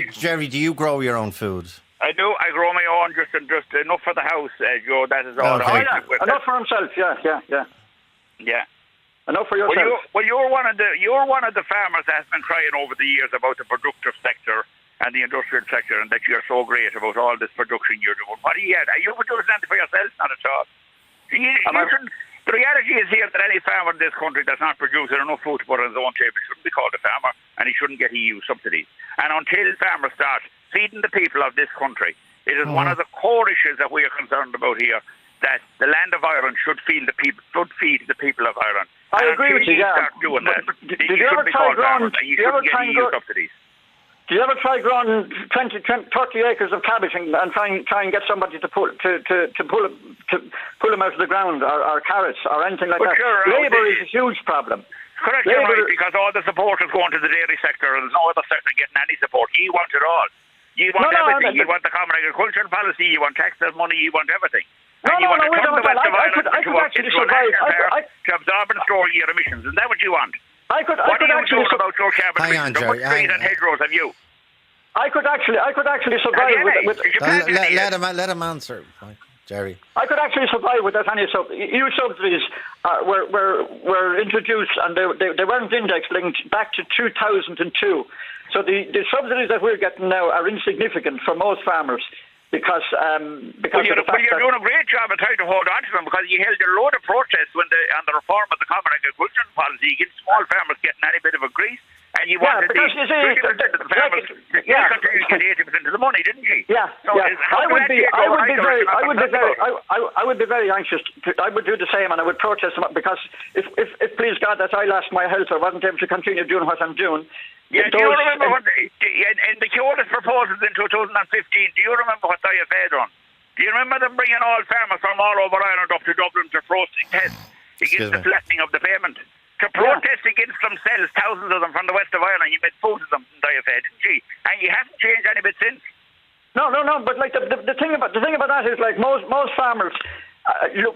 Speaker 3: Jerry, do you grow your own food?
Speaker 14: I do. I grow my own, just enough for the house, Joe. That is all.
Speaker 3: Okay.
Speaker 13: Enough for himself. Yeah. Enough for yourself.
Speaker 14: Well, you're one of the farmers that has been crying over the years about the productive sector and the industrial sector, and that you're so great about all this production you're doing. What are you producing anything for yourself? Not at all. The reality is here that any farmer in this country that's not producing enough food to put on his own table shouldn't be called a farmer, and he shouldn't get EU subsidies. And until farmers start feeding the people of this country, it is one of the core issues that we are concerned about here, that the land of Ireland should feed the people of Ireland.
Speaker 13: I agree with you, yeah.
Speaker 14: Start doing that.
Speaker 13: Did you ever try growing? Do you ever try growing 30 acres of cabbage and try and get somebody to pull them out of the ground, or carrots, or anything like that?
Speaker 14: Sure,
Speaker 13: Labour is a huge problem.
Speaker 14: Correct, you're right, because all the support is going to the dairy sector, and there's no other sector getting any support. You want it all. You want everything. You want the common agricultural policy. You want taxes money. You want everything.
Speaker 13: I could actually survive.
Speaker 14: To absorb and store your emissions. Is that what you want?
Speaker 13: I could
Speaker 14: what
Speaker 13: actually
Speaker 14: are you doing about your carbon emissions? How much trees and hedgerows have you?
Speaker 13: I could actually survive with
Speaker 3: let him answer, Jerry.
Speaker 13: I could actually survive without any EU subsidies. Were introduced, and they weren't index linked back to 2002. So the subsidies that we're getting now are insignificant for most farmers. Because you're
Speaker 14: doing a great job of trying to hold on to them, because you held a load of protests on the reform of the common agricultural policy against small farmers getting any bit of a grease, and you wanted the 30% of the farmers to continue to get 80% of the money, didn't you?
Speaker 13: Yeah. I would be very anxious. I would do the same, and I would protest them, because if please God that I lost my health or wasn't able to continue doing what I'm doing.
Speaker 14: Yeah, do you remember what in the Kyoto's proposals in 2015, do you remember what they had done? Do you remember them bringing all farmers from all over Ireland up to Dublin to protest against the flattening of the payment? To protest against themselves, thousands of them from the west of Ireland. You made fools of them in DFA, didn't you? And you haven't changed any bit since.
Speaker 13: No, but like the thing about that is, like, most farmers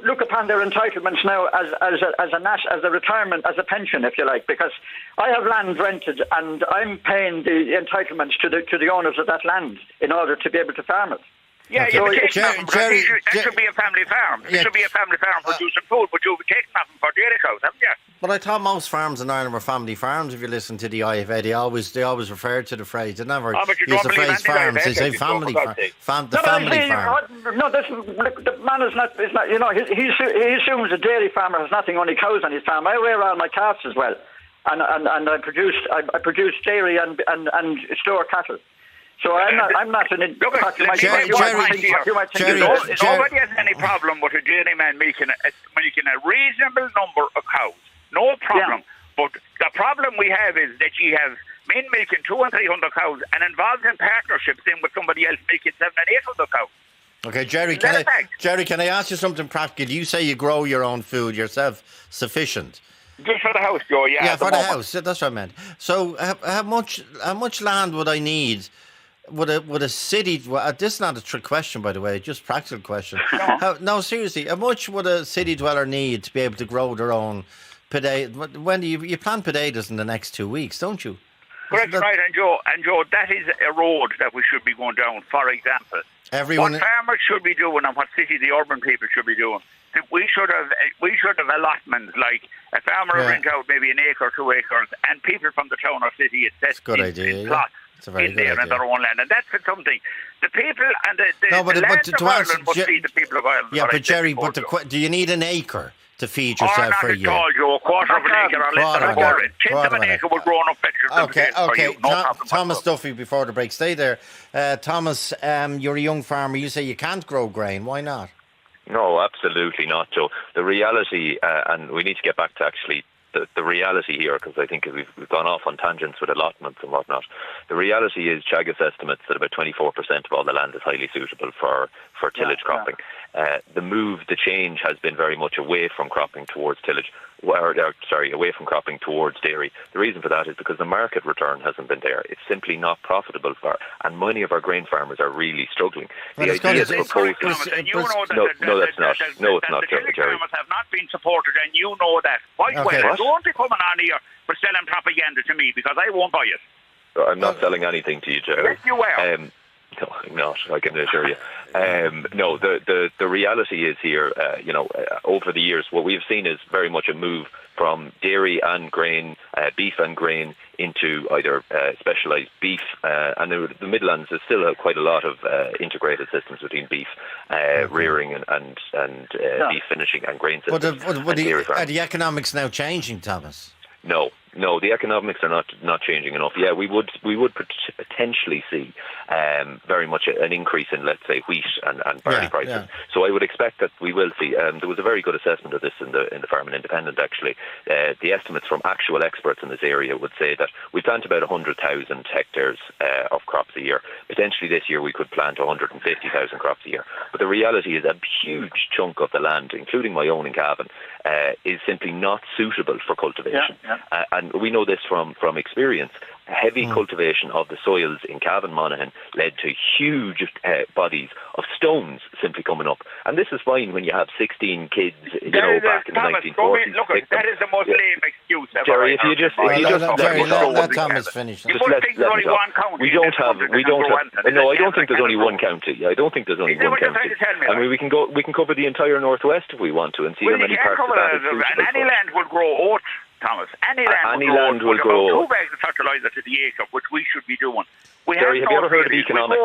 Speaker 13: look upon their entitlements now as a retirement, as a pension, if you like, because I have land rented and I'm paying the entitlements to the owners of that land in order to be able to farm it.
Speaker 14: Yeah,
Speaker 3: okay.
Speaker 14: That should be a family farm. It should be a family farm producing food, but you'll be taking nothing for dairy cows, haven't you?
Speaker 3: But I thought most farms in Ireland were family farms. If you listen to the IFA, they always referred to the phrase. They never use the phrase farms. They say family farm. Family farm.
Speaker 13: No, the man is not. You know, he assumes a dairy farmer has nothing, only cows on his farm. I rear all my calves as well, and I produce dairy and store cattle. So I'm not an.
Speaker 14: Nobody has any problem with a dairyman milking a reasonable number of cows. No problem. Yeah. But the problem we have is that you have men milking 200 and 300 cows and involved in partnerships in with somebody else milking 700 and 800 cows.
Speaker 3: Okay, Jerry, can I ask you something practical? You say you grow your own food yourself, sufficient.
Speaker 14: Just for the house, Joe. Yeah,
Speaker 3: for the house. That's what I meant. So, how much land would I need? Would a city? Well, this is not a trick question, by the way. Just practical question. No, seriously. How much would a city dweller need to be able to grow their own potatoes? When do you plant potatoes in the next 2 weeks, don't you?
Speaker 14: Correct, right, and Joe, that is a road that we should be going down. For example, what farmers should be doing and what the urban people should be doing. We should have allotments, like a farmer will rent out maybe an acre, 2 acres, and people from the town or city in plots in there in their own land, and that's for something. The people and the land of Ireland must feed the people of Ireland.
Speaker 3: Yeah, but Jerry, do you need an acre to feed yourself for a year?
Speaker 14: Not at all, Joe. A quarter of an acre or less than a quarter. Tenth of an acre will grow enough vegetables for you.
Speaker 3: Thomas Duffy, before the break, stay there. Thomas, you're a young farmer. You say you can't grow grain. Why not?
Speaker 15: No, absolutely not, Joe. The reality, and we need to get back to actually the reality here, because I think we've gone off on tangents with allotments and whatnot. The reality is Teagasc estimates that about 24% of all the land is highly suitable for tillage cropping. The change has been very much away from cropping towards tillage, away from cropping towards dairy. The reason for that is because the market return hasn't been there. It's simply not profitable and many of our grain farmers are really struggling.
Speaker 14: No, that's not. No,
Speaker 15: it's not, Jerry.
Speaker 14: Farmers have not been supported, and you know that. Quite well. don't be coming on here for selling propaganda to me, because I won't buy it.
Speaker 15: I'm not selling anything to you, Jerry.
Speaker 14: Yes, you are.
Speaker 15: No, I'm not. I can assure you. No, the reality is here. Over the years, what we've seen is very much a move from dairy and grain, beef and grain, into either specialised beef, and the Midlands is still quite a lot of integrated systems between beef rearing and beef finishing and grain systems.
Speaker 3: But are the economics now changing, Thomas?
Speaker 15: No, the economics are not changing enough. Yeah, we would potentially see very much an increase in, let's say, wheat and barley prices. Yeah. So I would expect that we will see. There was a very good assessment of this in the Farming Independent, actually. The estimates from actual experts in this area would say that we plant about 100,000 hectares of crops a year. Potentially this year we could plant 150,000 crops a year. But the reality is a huge chunk of the land, including my own in Cavan, is simply not suitable for cultivation. Yeah. And we know this from experience. Heavy cultivation of the soils in Cavan Monaghan led to huge bodies of stones simply coming up. And this is fine when you have 16 kids, back in the 1940s.
Speaker 14: Look, that is the most lame excuse ever.
Speaker 15: Jerry, if you just
Speaker 3: let Thomas finish.
Speaker 14: You must think there's only one county.
Speaker 15: We don't have. No, I don't think there's only one county. I don't think there's only one county. I mean, we can cover the entire northwest if we want to, and see how many parts of that is suitable.
Speaker 14: And any land would grow oats, Thomas. Any land will grow 2 bags of fertiliser to the acre, which we should be doing.
Speaker 15: Jerry, have you ever heard of economics?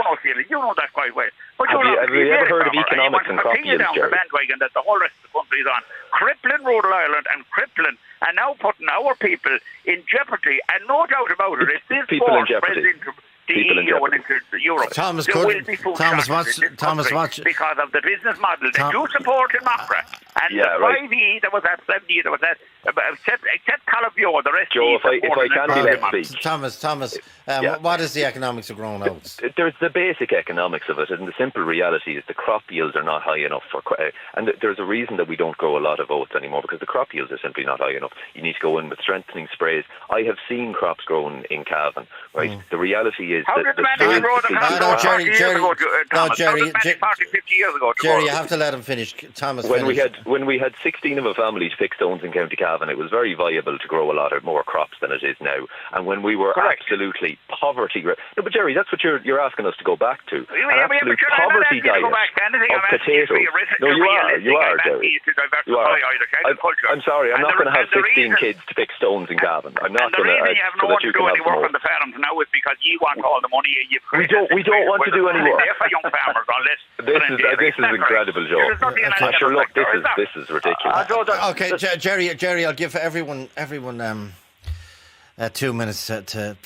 Speaker 14: You know that quite well. But
Speaker 15: have you ever heard of economics and crop yields, Jerry?
Speaker 14: The bandwagon that the whole rest of the country is on, crippling Rhode Island and crippling, and now putting our people in jeopardy. And no doubt about it, if this war spreads into the EU and into Europe,
Speaker 3: Thomas,
Speaker 14: there will be food shortages in this country because of the business model that you support in MAPRA. And the 5E, there was that 70, there was that, except Calabio, the rest
Speaker 15: Joe, if I can be let speak.
Speaker 3: Thomas, what is the economics of growing oats?
Speaker 15: There's the basic economics of it, and the simple reality is the crop yields are not high enough and there's a reason that we don't grow a lot of oats anymore, because the crop yields are simply not high enough. You need to go in with strengthening sprays. I have seen crops grown in Cavan, right? The reality is
Speaker 14: that the man grow the crops 40 years ago, Thomas? How did man 50 years ago?
Speaker 3: Jerry, you have to let him finish. Thomas,
Speaker 15: when we had 16 of a family to pick stones in County Cavan, it was very viable to grow a lot of more crops than it is now. And when we were absolutely poverty... No, but Jerry, that's what you're asking us to go back to. An absolute poverty diet of potatoes. No, you are, Jerry. You are. I'm sorry, I'm not going to have 16 kids to pick stones in Cavan. I'm not going to...
Speaker 14: The reason you have no one to do any work on the farms now is because you want all the money you've created.
Speaker 15: We don't want to do any work.
Speaker 14: For young farmers, unless...
Speaker 15: This is incredible, Joe. Sure, look, this is ridiculous.
Speaker 3: Okay, Jerry, I'll give everyone 2 minutes to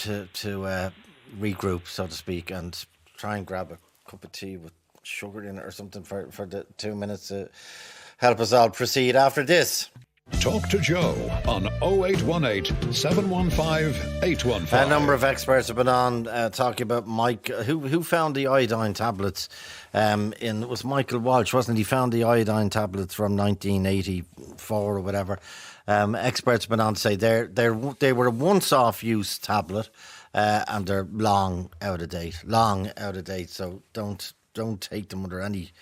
Speaker 3: regroup, so to speak, and try and grab a cup of tea with sugar in it or something for the 2 minutes to help us all proceed after this.
Speaker 2: Talk to Joe on 0818 715 815.
Speaker 3: A number of experts have been on talking about Mike, who found the iodine tablets. It was Michael Walsh, wasn't he? Found the iodine tablets from 1984 or whatever. Experts have been on to say they were a once-off use tablet, and they're long out of date. So don't take them under any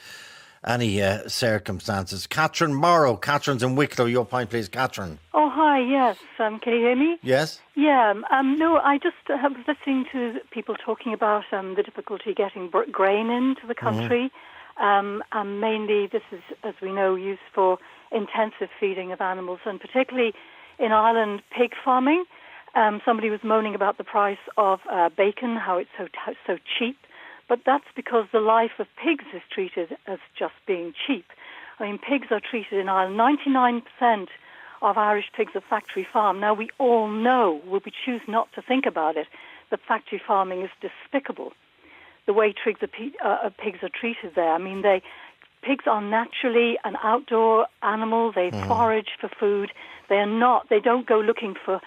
Speaker 3: circumstances. Catherine Morrow. Catherine's in Wicklow. Your point, please, Catherine.
Speaker 16: Oh, hi, yes. Can you hear me?
Speaker 3: Yes.
Speaker 16: Yeah. No, I just was listening to people talking about the difficulty getting grain into the country. And mainly this is, as we know, used for intensive feeding of animals, and particularly in Ireland, pig farming. Somebody was moaning about the price of bacon, how it's so cheap. But that's because the life of pigs is treated as just being cheap. I mean, pigs are treated in Ireland. 99% of Irish pigs are factory farmed. Now, we all know, we choose not to think about it, that factory farming is despicable. The way pigs are treated there. I mean, pigs are naturally an outdoor animal. They forage for food. They don't go looking for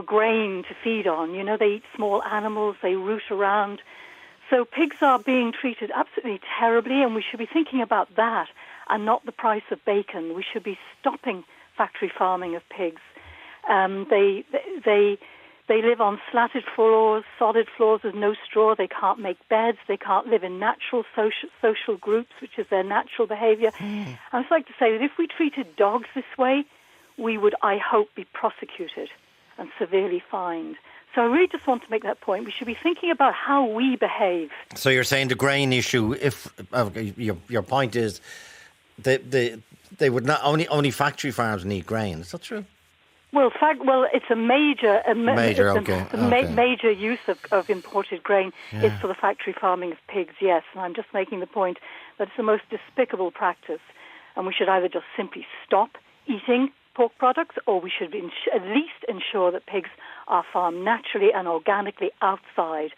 Speaker 16: grain to feed on. You know, they eat small animals. They root around. So pigs are being treated absolutely terribly, and we should be thinking about that and not the price of bacon. We should be stopping factory farming of pigs. They live on slatted floors, solid floors with no straw. They can't make beds. They can't live in natural social groups, which is their natural behaviour. I just like to say that if we treated dogs this way, we would, I hope, be prosecuted and severely fined. So I really just want to make that point. We should be thinking about how we behave.
Speaker 3: So you're saying the grain issue, if your point is they would not, only factory farms need grain. Is that true?
Speaker 16: Well, it's a major major use of imported grain is for the factory farming of pigs, yes. And I'm just making the point that it's the most despicable practice. And we should either just simply stop eating pork products, or we should at least ensure that pigs are farmed naturally and organically outside.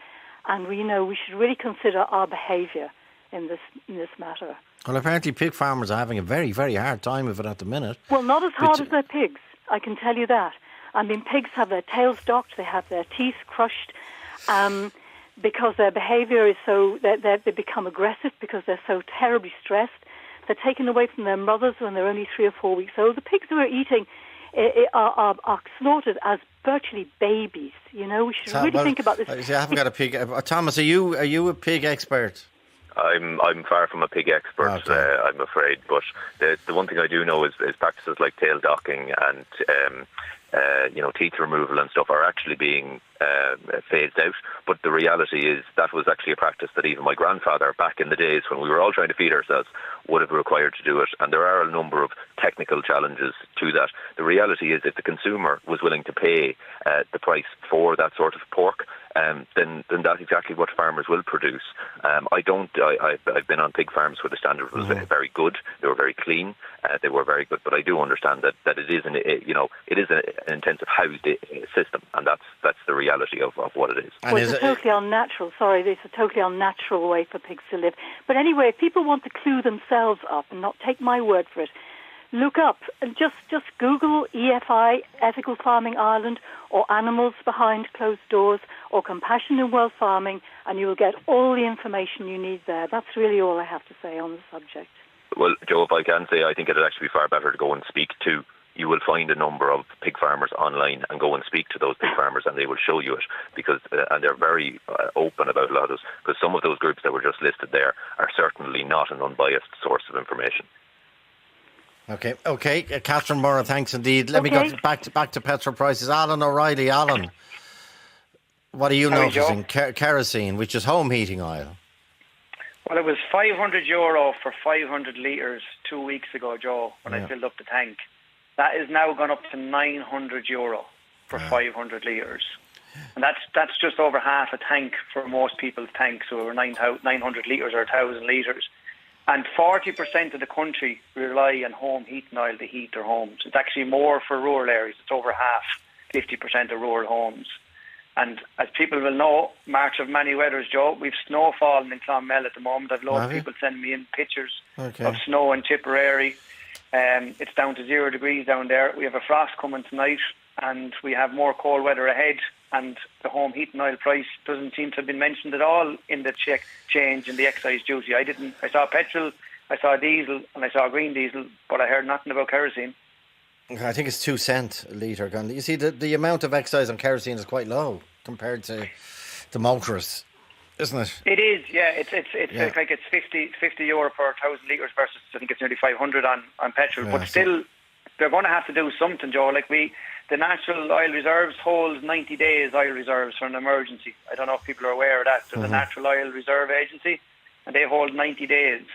Speaker 16: And we should really consider our behaviour in this matter.
Speaker 3: Well, apparently pig farmers are having a very, very hard time of it at the minute.
Speaker 16: Well, not as hard as their pigs, I can tell you that. I mean, pigs have their tails docked, they have their teeth crushed, because their behaviour is so, they become aggressive because they're so terribly stressed. They're taken away from their mothers when they're only 3 or 4 weeks old. The pigs that we're eating are slaughtered as virtually babies. We should really think about this.
Speaker 3: I haven't got a pig. Thomas, are you a pig expert?
Speaker 15: I'm far from a pig expert, okay. I'm afraid. But the one thing I do know is practices like tail docking and teeth removal and stuff are actually being phased out. But the reality is that was actually a practice that even my grandfather, back in the days when we were all trying to feed ourselves, would have required to do it. And there are a number of technical challenges to that. The reality is if the consumer was willing to pay the price for that sort of pork, then that's exactly what farmers will produce. I've been on pig farms where the standard was very good. They were very clean. They were very good. But I do understand that it is an intensive housed system, and that's the reality of what it is.
Speaker 16: Well, it's a totally unnatural. It's a totally unnatural way for pigs to live. But anyway, if people want to clue themselves up and not take my word for it, look up and just Google EFI, Ethical Farming Ireland, or Animals Behind Closed Doors, or Compassion in World Farming, and you will get all the information you need there. That's really all I have to say on the subject.
Speaker 15: Well, Joe, if I can say, I think it would actually be far better to go and speak to. You will find a number of pig farmers online and go and speak to those pig farmers, and they will show you it, because and they're very open about a lot of this, because some of those groups that were just listed there are certainly not an unbiased source of information.
Speaker 3: Okay. Catherine Murrah, thanks indeed. Let me go back to petrol prices. Alan O'Reilly. Alan, what are you noticing? Kerosene, which is home heating oil.
Speaker 17: Well, it was €500 for 500 litres 2 weeks ago, Joe, when I filled up the tank. That is now gone up to €900 for 500 litres. And that's just over half a tank for most people's tanks, so over 900 litres or 1,000 litres. And 40% of the country rely on home heating oil to heat their homes. It's actually more for rural areas. It's over half, 50% of rural homes. And as people will know, March of many weathers, Joe, we've snow falling in Clonmel at the moment. I've loads of people sending me in pictures of snow in Tipperary. It's down to 0 degrees down there. We have a frost coming tonight, and we have more cold weather ahead. And the home heating oil price doesn't seem to have been mentioned at all in the change in the excise duty. I saw petrol, I saw diesel, and I saw green diesel, but I heard nothing about kerosene.
Speaker 3: I think it's 2 cents a litre. You see, the amount of excise on kerosene is quite low compared to the motorists, isn't it?
Speaker 17: It is, yeah. It's like it's €50 per 1,000 litres versus I think it's nearly 500 on petrol. But still, they're going to have to do something, Joe. The National Oil Reserves holds 90 days oil reserves for an emergency. I don't know if people are aware of that. There's a Natural Oil Reserve Agency, and they hold 90 days.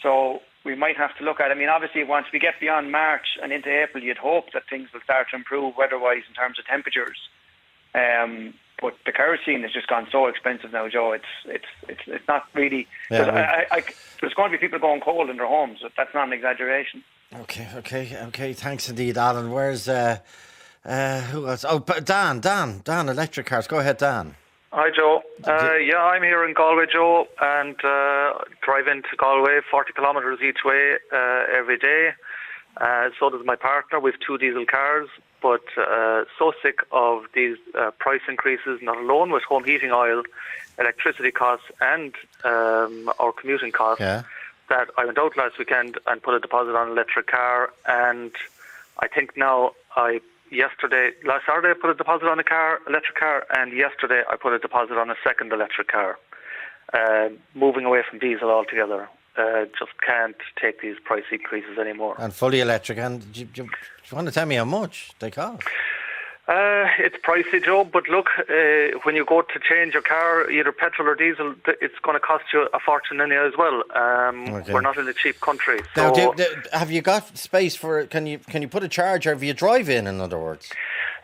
Speaker 17: So we might have to look at it. I mean, obviously, once we get beyond March and into April, you'd hope that things will start to improve weather-wise in terms of temperatures. But the kerosene has just gone so expensive now, Joe. It's not really. There's going to be people going cold in their homes. That's not an exaggeration.
Speaker 3: Okay. Thanks indeed, Alan. Where's who else? Oh, Dan, electric cars. Go ahead, Dan.
Speaker 18: Hi, Joe. I'm here in Galway, Joe, and drive into Galway 40 kilometres each way every day. So does my partner with 2 diesel cars, but so sick of these price increases, not alone with home heating oil, electricity costs and our commuting costs, that I went out last weekend and put a deposit on an electric car, and I think now last Saturday I put a deposit on electric car, and yesterday I put a deposit on a second electric car, moving away from diesel altogether. just can't take these price increases anymore.
Speaker 3: And fully electric, and do you want to tell me how much they cost?
Speaker 18: It's pricey, Joe, but look, when you go to change your car, either petrol or diesel, it's going to cost you a fortune anyhow as well. We're not in a cheap country. So
Speaker 3: Now, have you got space for? Can you put a charger? Have you drive in other words?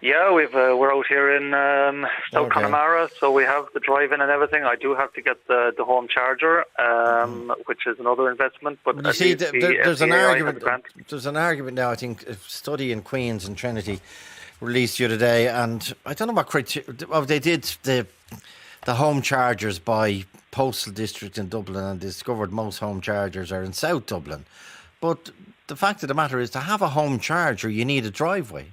Speaker 18: Yeah, we're out here in South Connemara, so we have the drive-in and everything. I do have to get the home charger, which is another investment. But
Speaker 3: you see, there's an argument. There's an argument now. I think a study in Queen's and Trinity released the other day, and I don't know what criteria. Well, they did the home chargers by postal district in Dublin, and discovered most home chargers are in South Dublin. But the fact of the matter is, to have a home charger, you need a driveway.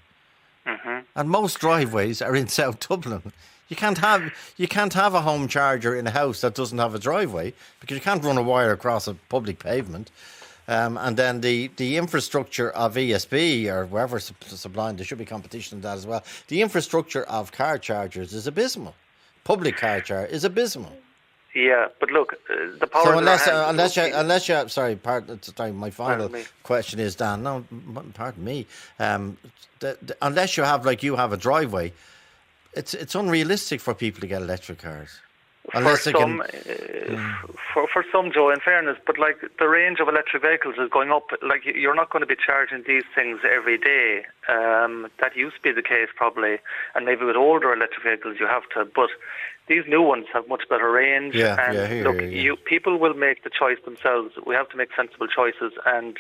Speaker 3: And most driveways are in South Dublin. You can't have a home charger in a house that doesn't have a driveway, because you can't run a wire across a public pavement. And then the infrastructure of ESB or whoever supplying, there should be competition in that as well. The infrastructure of car chargers is abysmal. Public car charger is abysmal.
Speaker 18: Yeah, but look, the power.
Speaker 3: So unless you, sorry, my final question is, Dan. No, pardon me. Unless you have a driveway, it's unrealistic for people to get electric cars.
Speaker 18: For some, Joe, in fairness, but like the range of electric vehicles is going up. Like you're not going to be charging these things every day. That used to be the case probably, and maybe with older electric vehicles you have to. But these new ones have much better range. People will make the choice themselves. We have to make sensible choices, and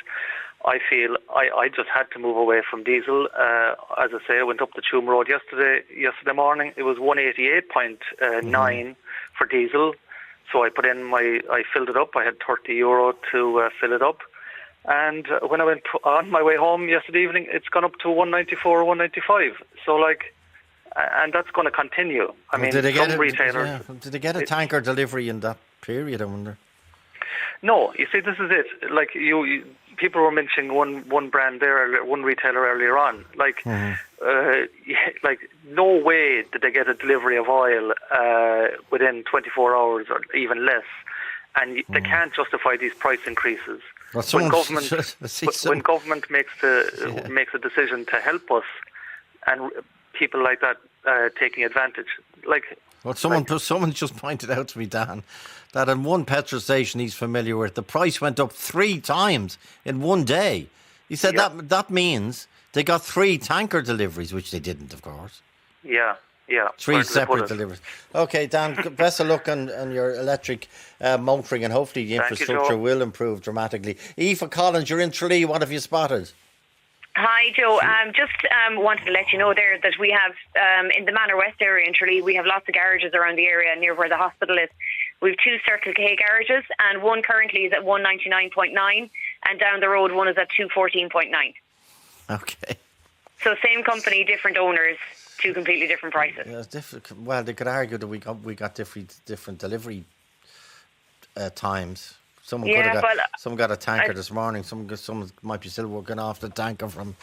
Speaker 18: I feel I just had to move away from diesel. As I say, I went up the Tuam Road yesterday morning. It was 188.9 for diesel. So I filled it up. I had €30 to fill it up. And when I went on my way home yesterday evening, it's gone up to 194 or 195. So and that's going to continue. I mean, some retailers.
Speaker 3: Did they get a tanker delivery in that period, I wonder?
Speaker 18: No, you see, this is it. Like people were mentioning one brand there, one retailer earlier on. Like no way did they get a delivery of oil within 24 hours or even less, and they can't justify these price increases.
Speaker 3: Well,
Speaker 18: when government makes a decision to help us, and people like that taking advantage,
Speaker 3: someone just pointed out to me, Dan, that in one petrol station he's familiar with, the price went up 3 times in one day. He said that means they got 3 tanker deliveries, which they didn't, of course.
Speaker 18: Yeah.
Speaker 3: 3 separate deliveries. Okay, Dan, best of luck on your electric motoring, and hopefully the infrastructure will improve dramatically. Aoife Collins, you're in Tralee. What have you spotted?
Speaker 19: Hi, Joe. Just wanted to let you know there that we have, in the Manor West area in Tralee, we have lots of garages around the area near where the hospital is. We have 2 Circle K garages, and one currently is at 199.9, and down the road one is at 214.9.
Speaker 3: Okay.
Speaker 19: So same company, different owners, 2 completely different prices.
Speaker 3: Yeah, well, they could argue that we got different delivery times. Someone got a tanker this morning. Someone might be still working off the tanker from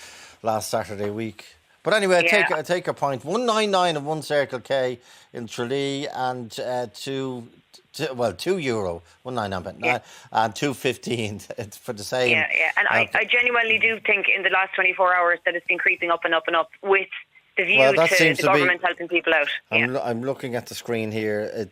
Speaker 3: last Saturday week. But anyway, I take a point. 199 and 1 Circle K in Tralee, and €2, 199.9 and 215 for the same.
Speaker 19: And I genuinely do think in the last 24 hours that it's been creeping up and up and up with the view to the government helping people out.
Speaker 3: I'm looking at the screen here.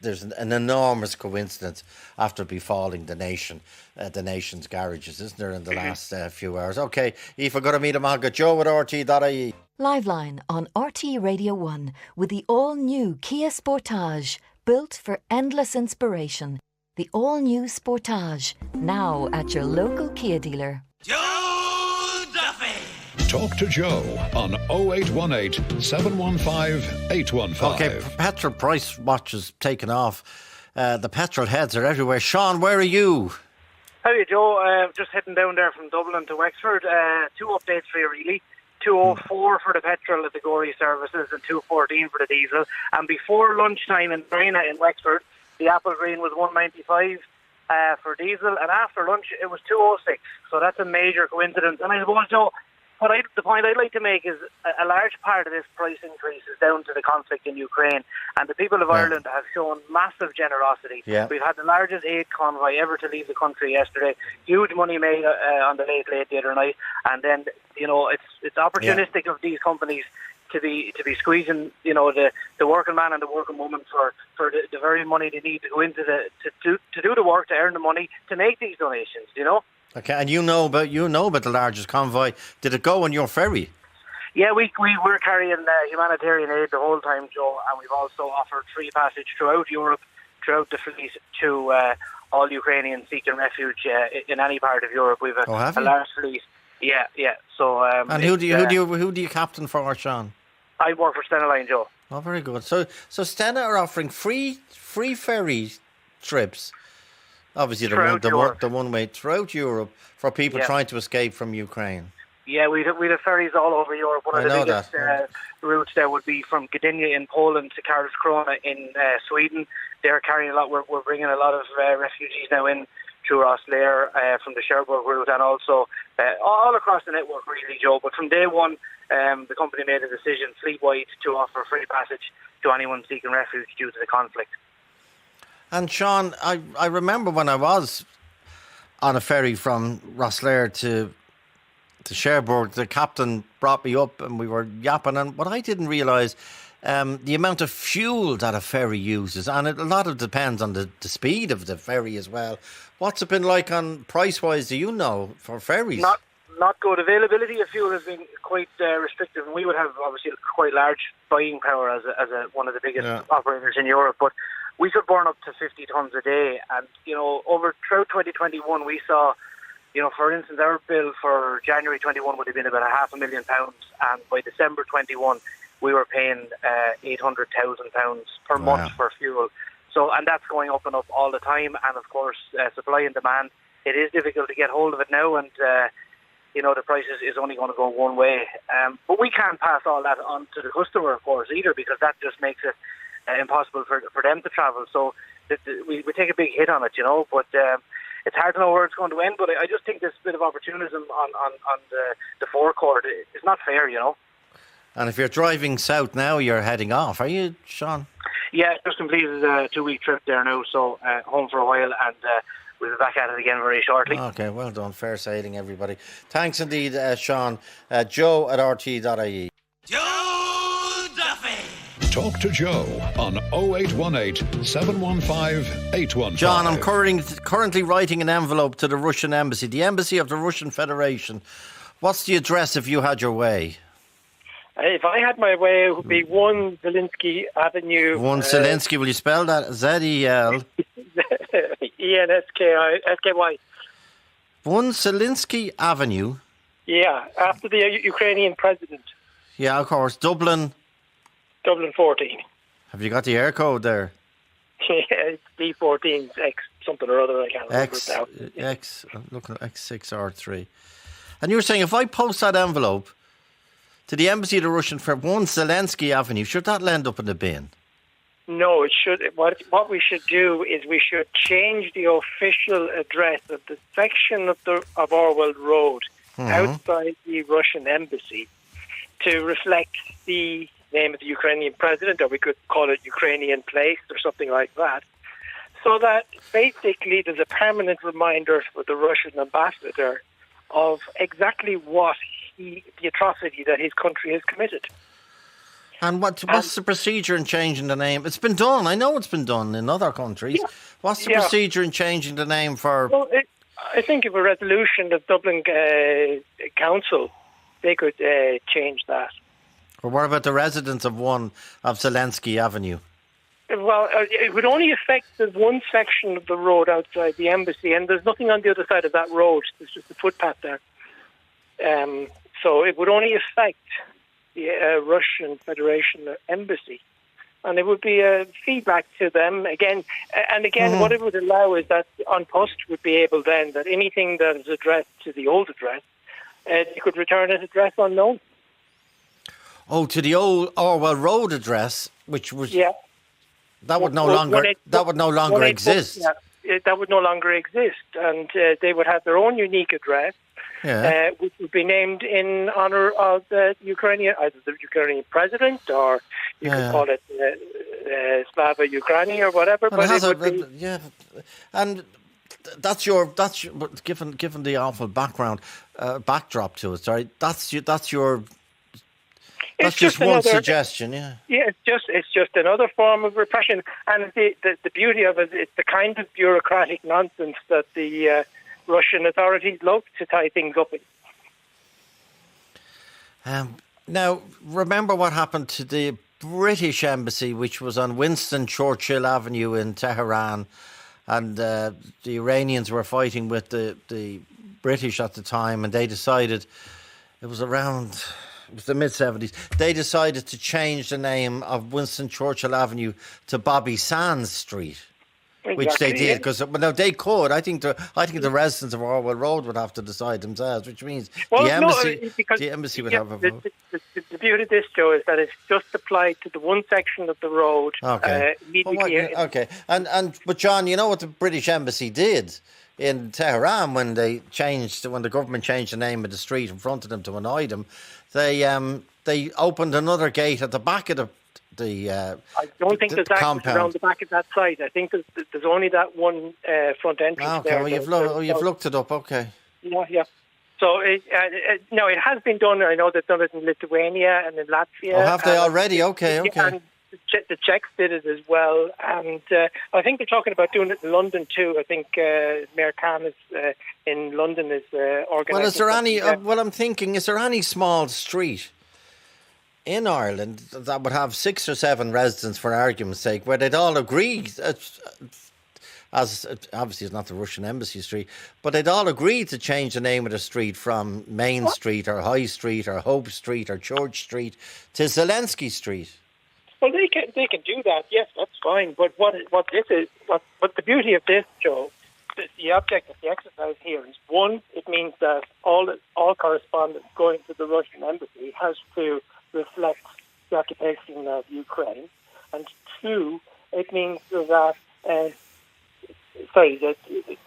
Speaker 3: There's an enormous coincidence after befalling the nation's garages, isn't there, in the last few hours? Okay, Aoife, got to meet him. I'll get Joe at RT.ie.
Speaker 1: Liveline on RT Radio 1 with the all-new Kia Sportage, built for endless inspiration. The all-new Sportage, now at your local Kia dealer.
Speaker 2: Joe Duffy! Talk to Joe on 0818 715 815.
Speaker 3: Okay, petrol price watch has taken off. The petrol heads are everywhere. Sean, where are you?
Speaker 20: How are you, Joe? Just heading down there from Dublin to Wexford. 2 updates for you, really. 204 for the petrol at the Gorey services and 214 for the diesel. And before lunchtime in Brina in Wexford, the Apple Green was 195 for diesel, and after lunch it was 206. So that's a major coincidence. And I suppose, Joe, the point I'd like to make is a large part of this price increase is down to the conflict in Ukraine, and the people of Ireland have shown massive generosity.
Speaker 3: Yeah.
Speaker 20: We've had the largest aid convoy ever to leave the country yesterday. Huge money made on the late the other night, and then it's opportunistic of these companies to be squeezing the working man and the working woman for the very money they need to go into to do the work, to earn the money to make these donations.
Speaker 3: Okay, and you know about the largest convoy. Did it go on your ferry?
Speaker 20: Yeah, we were carrying humanitarian aid the whole time, Joe, and we've also offered free passage throughout Europe, throughout the fleet, to all Ukrainians seeking refuge in any part of Europe. We've a large fleet. Yeah. So,
Speaker 3: and who do you captain for, Sean?
Speaker 20: I work for Liveline, Joe.
Speaker 3: Oh, very good. So Stena are offering free ferry trips. Obviously, the one way throughout Europe for people trying to escape from Ukraine.
Speaker 20: Yeah, we'd have ferries all over Europe. One of the biggest routes there would be from Gdynia in Poland to Karlskrona in Sweden. They're carrying a lot. We're bringing a lot of refugees now in through Rosslare from the Cherbourg route, and also all across the network, really, Joe. But from day one, the company made a decision fleet-wide to offer free passage to anyone seeking refuge due to the conflict.
Speaker 3: And Sean, I remember when I was on a ferry from Rosslare to Cherbourg, the captain brought me up and we were yapping. And what I didn't realise, the amount of fuel that a ferry uses, and a lot of it depends on the speed of the ferry as well. What's it been like on price-wise, do you know, for ferries?
Speaker 20: Not good. Availability of fuel has been quite restrictive, and we would have obviously quite large buying power as one of the biggest operators in Europe. But we could burn up to 50 tonnes a day, and throughout 2021 we saw, for instance, our bill for January 21 would have been about £500,000, and by December 21 we were paying £800,000 per month for fuel. So, and that's going up and up all the time, and of course supply and demand. It is difficult to get hold of it now, and the price is only going to go one way. But we can't pass all that on to the customer, of course, either, because that just makes it impossible for them to travel. So we take a big hit on it, but it's hard to know where it's going to end. But I just think this bit of opportunism on the forecourt is not fair,
Speaker 3: And if you're driving south now, you're heading off, are you, Sean?
Speaker 20: Yeah, just completed a 2-week trip there now, so home for a while, and we'll be back at it again very shortly.
Speaker 3: Okay, well done. Fair sailing, everybody. Thanks indeed, Sean. Joe at RT.ie.
Speaker 2: Joe Duffy. Talk to Joe on 0818 715 815.
Speaker 3: John, I'm currently writing an envelope to the Russian embassy, the embassy of the Russian Federation. What's the address if you had your way?
Speaker 21: If I had my way, it would be 1 Zelinsky Avenue.
Speaker 3: 1 Zelinsky, will you spell that? Z-E-L?
Speaker 21: E-N-S-K-Y.
Speaker 3: 1 Zelinsky Avenue?
Speaker 21: Yeah, after the Ukrainian president.
Speaker 3: Yeah, of course. Dublin
Speaker 21: 14.
Speaker 3: Have you got the air code there?
Speaker 21: Yeah, it's D14, X something or other, I can't remember it now.
Speaker 3: I'm looking at X6R3. And you were saying, if I post that envelope to the embassy of the Russian for 1 Zelensky Avenue, should that land up in the bin?
Speaker 21: No, it should. What we should do is we should change the official address of the section of Orwell Road outside the Russian embassy to reflect the name of the Ukrainian president, or we could call it Ukrainian Place or something like that, so that basically there's a permanent reminder for the Russian ambassador of exactly what the atrocity that his country has committed.
Speaker 3: And what's the procedure in changing the name? It's been done. I know it's been done in other countries. Yeah. What's the procedure in changing the name for...
Speaker 21: Well, I think if a resolution of Dublin Council, they could change that.
Speaker 3: Or what about the residents of 1 of Zelensky Avenue?
Speaker 21: Well, it would only affect the one section of the road outside the embassy, and there's nothing on the other side of that road. There's just a footpath there. So it would only affect the Russian Federation embassy, and it would be a feedback to them again. What it would allow is that An Post would be able then that anything that is addressed to the old address, they could return an address unknown.
Speaker 3: Oh, to the old Orwell Road address, which was that would no longer exist.
Speaker 21: That would no longer exist, and they would have their own unique address. which would be named in honour of the Ukrainian, either the Ukrainian president, or you could call it Slava Ukraini or whatever.
Speaker 3: Well,
Speaker 21: but
Speaker 3: and that's your given the awful backdrop to it. Sorry, that's just one suggestion. Yeah,
Speaker 21: it's just another form of repression, and the beauty of it, it's the kind of bureaucratic nonsense that the Russian authorities love to tie things up in.
Speaker 3: Now, remember what happened to the British embassy, which was on Winston Churchill Avenue in Tehran, and the Iranians were fighting with the British at the time, and they decided, it was the mid-70s, they decided to change the name of Winston Churchill Avenue to Bobby Sands Street.
Speaker 21: Exactly,
Speaker 3: which they did, because now they could. I think the residents of Orwell Road would have to decide themselves, which means the embassy would have a vote.
Speaker 21: The beauty of this, Joe, is that it's just applied to the one section of the road.
Speaker 3: Okay. But John, you know what the British embassy did in Tehran when the government changed the name of the street in front of them to annoy them? They opened another gate at the back of I
Speaker 21: don't think there's access around the back of that side. I think there's only that one front entrance there.
Speaker 3: Okay, you've looked it up, okay.
Speaker 21: Yeah. So, it has been done. I know they've done it in Lithuania and in Latvia.
Speaker 3: Oh, have they already? Okay.
Speaker 21: And the Czechs did it as well. And I think they're talking about doing it in London too. I think Mayor Khan in London is organising.
Speaker 3: Well, is there any, I'm thinking, is there any small street in Ireland that would have 6 or 7 residents, for argument's sake, where they'd all agree, as obviously it's not the Russian Embassy Street, but they'd all agree to change the name of the street from Main Street or High Street or Hope Street or Church Street to Zelensky Street?
Speaker 21: Well, they can do that. Yes, that's fine. But what the beauty of this, Joe, the object of the exercise here is, one, it means that all correspondence going to the Russian embassy has to reflect the occupation of Ukraine, and 2, it means that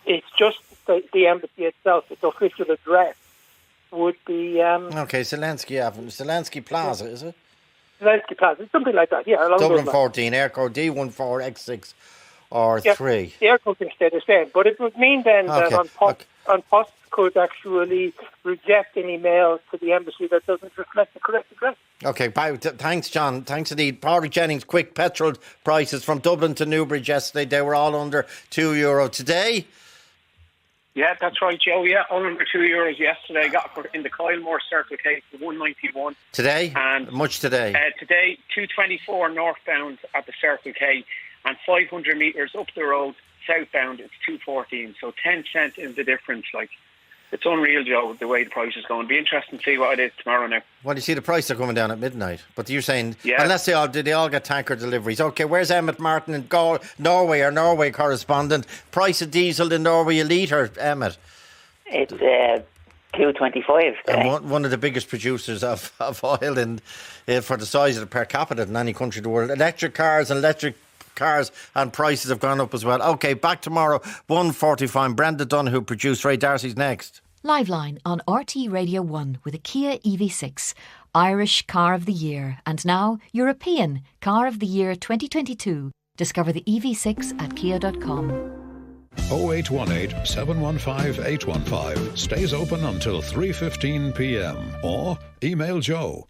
Speaker 21: it's just the embassy itself, its official address would be
Speaker 3: Zelensky Plaza, is it?
Speaker 21: Zelensky Plaza, something like that. Yeah, along
Speaker 3: Dublin
Speaker 21: those
Speaker 3: 14, air code D14X6 or 3.
Speaker 21: The air code can stay the same, but it would mean then that on post could actually reject any mail to the embassy that doesn't reflect the correct address.
Speaker 3: Okay, thanks, John. Thanks indeed. Padraig Jennings, quick petrol prices from Dublin to Newbridge yesterday. They were all under €2 today.
Speaker 5: Yeah, that's right, Joe. Yeah, all under €2 yesterday. I got in the Kylemore Circle K for 191.
Speaker 3: Today? And much today?
Speaker 5: Today, 224 northbound at the Circle K, and 500 metres up the road southbound, it's 214. So 10 cents is the difference. It's unreal, Joe, the way the price is going. It'll be interesting to see what it is tomorrow now.
Speaker 3: Well, you see, the prices are coming down at midnight. But you're saying, unless they all get tanker deliveries. Okay, where's Emmett Martin in Norway, our Norway correspondent? Price of diesel in Norway a litre, Emmett?
Speaker 22: It's $2.25.
Speaker 3: And one of the biggest producers of oil for the size of the per capita in any country in the world. Electric cars and prices have gone up as well. OK, back tomorrow, 1:45. Brenda Donoghue produced. Ray Darcy's next.
Speaker 1: Liveline on RT Radio 1 with a Kia EV6, Irish Car of the Year, and now European Car of the Year 2022. Discover the EV6 at kia.com.
Speaker 2: 0818 715 815 stays open until 3:15 p.m. or email joe@rte.ie.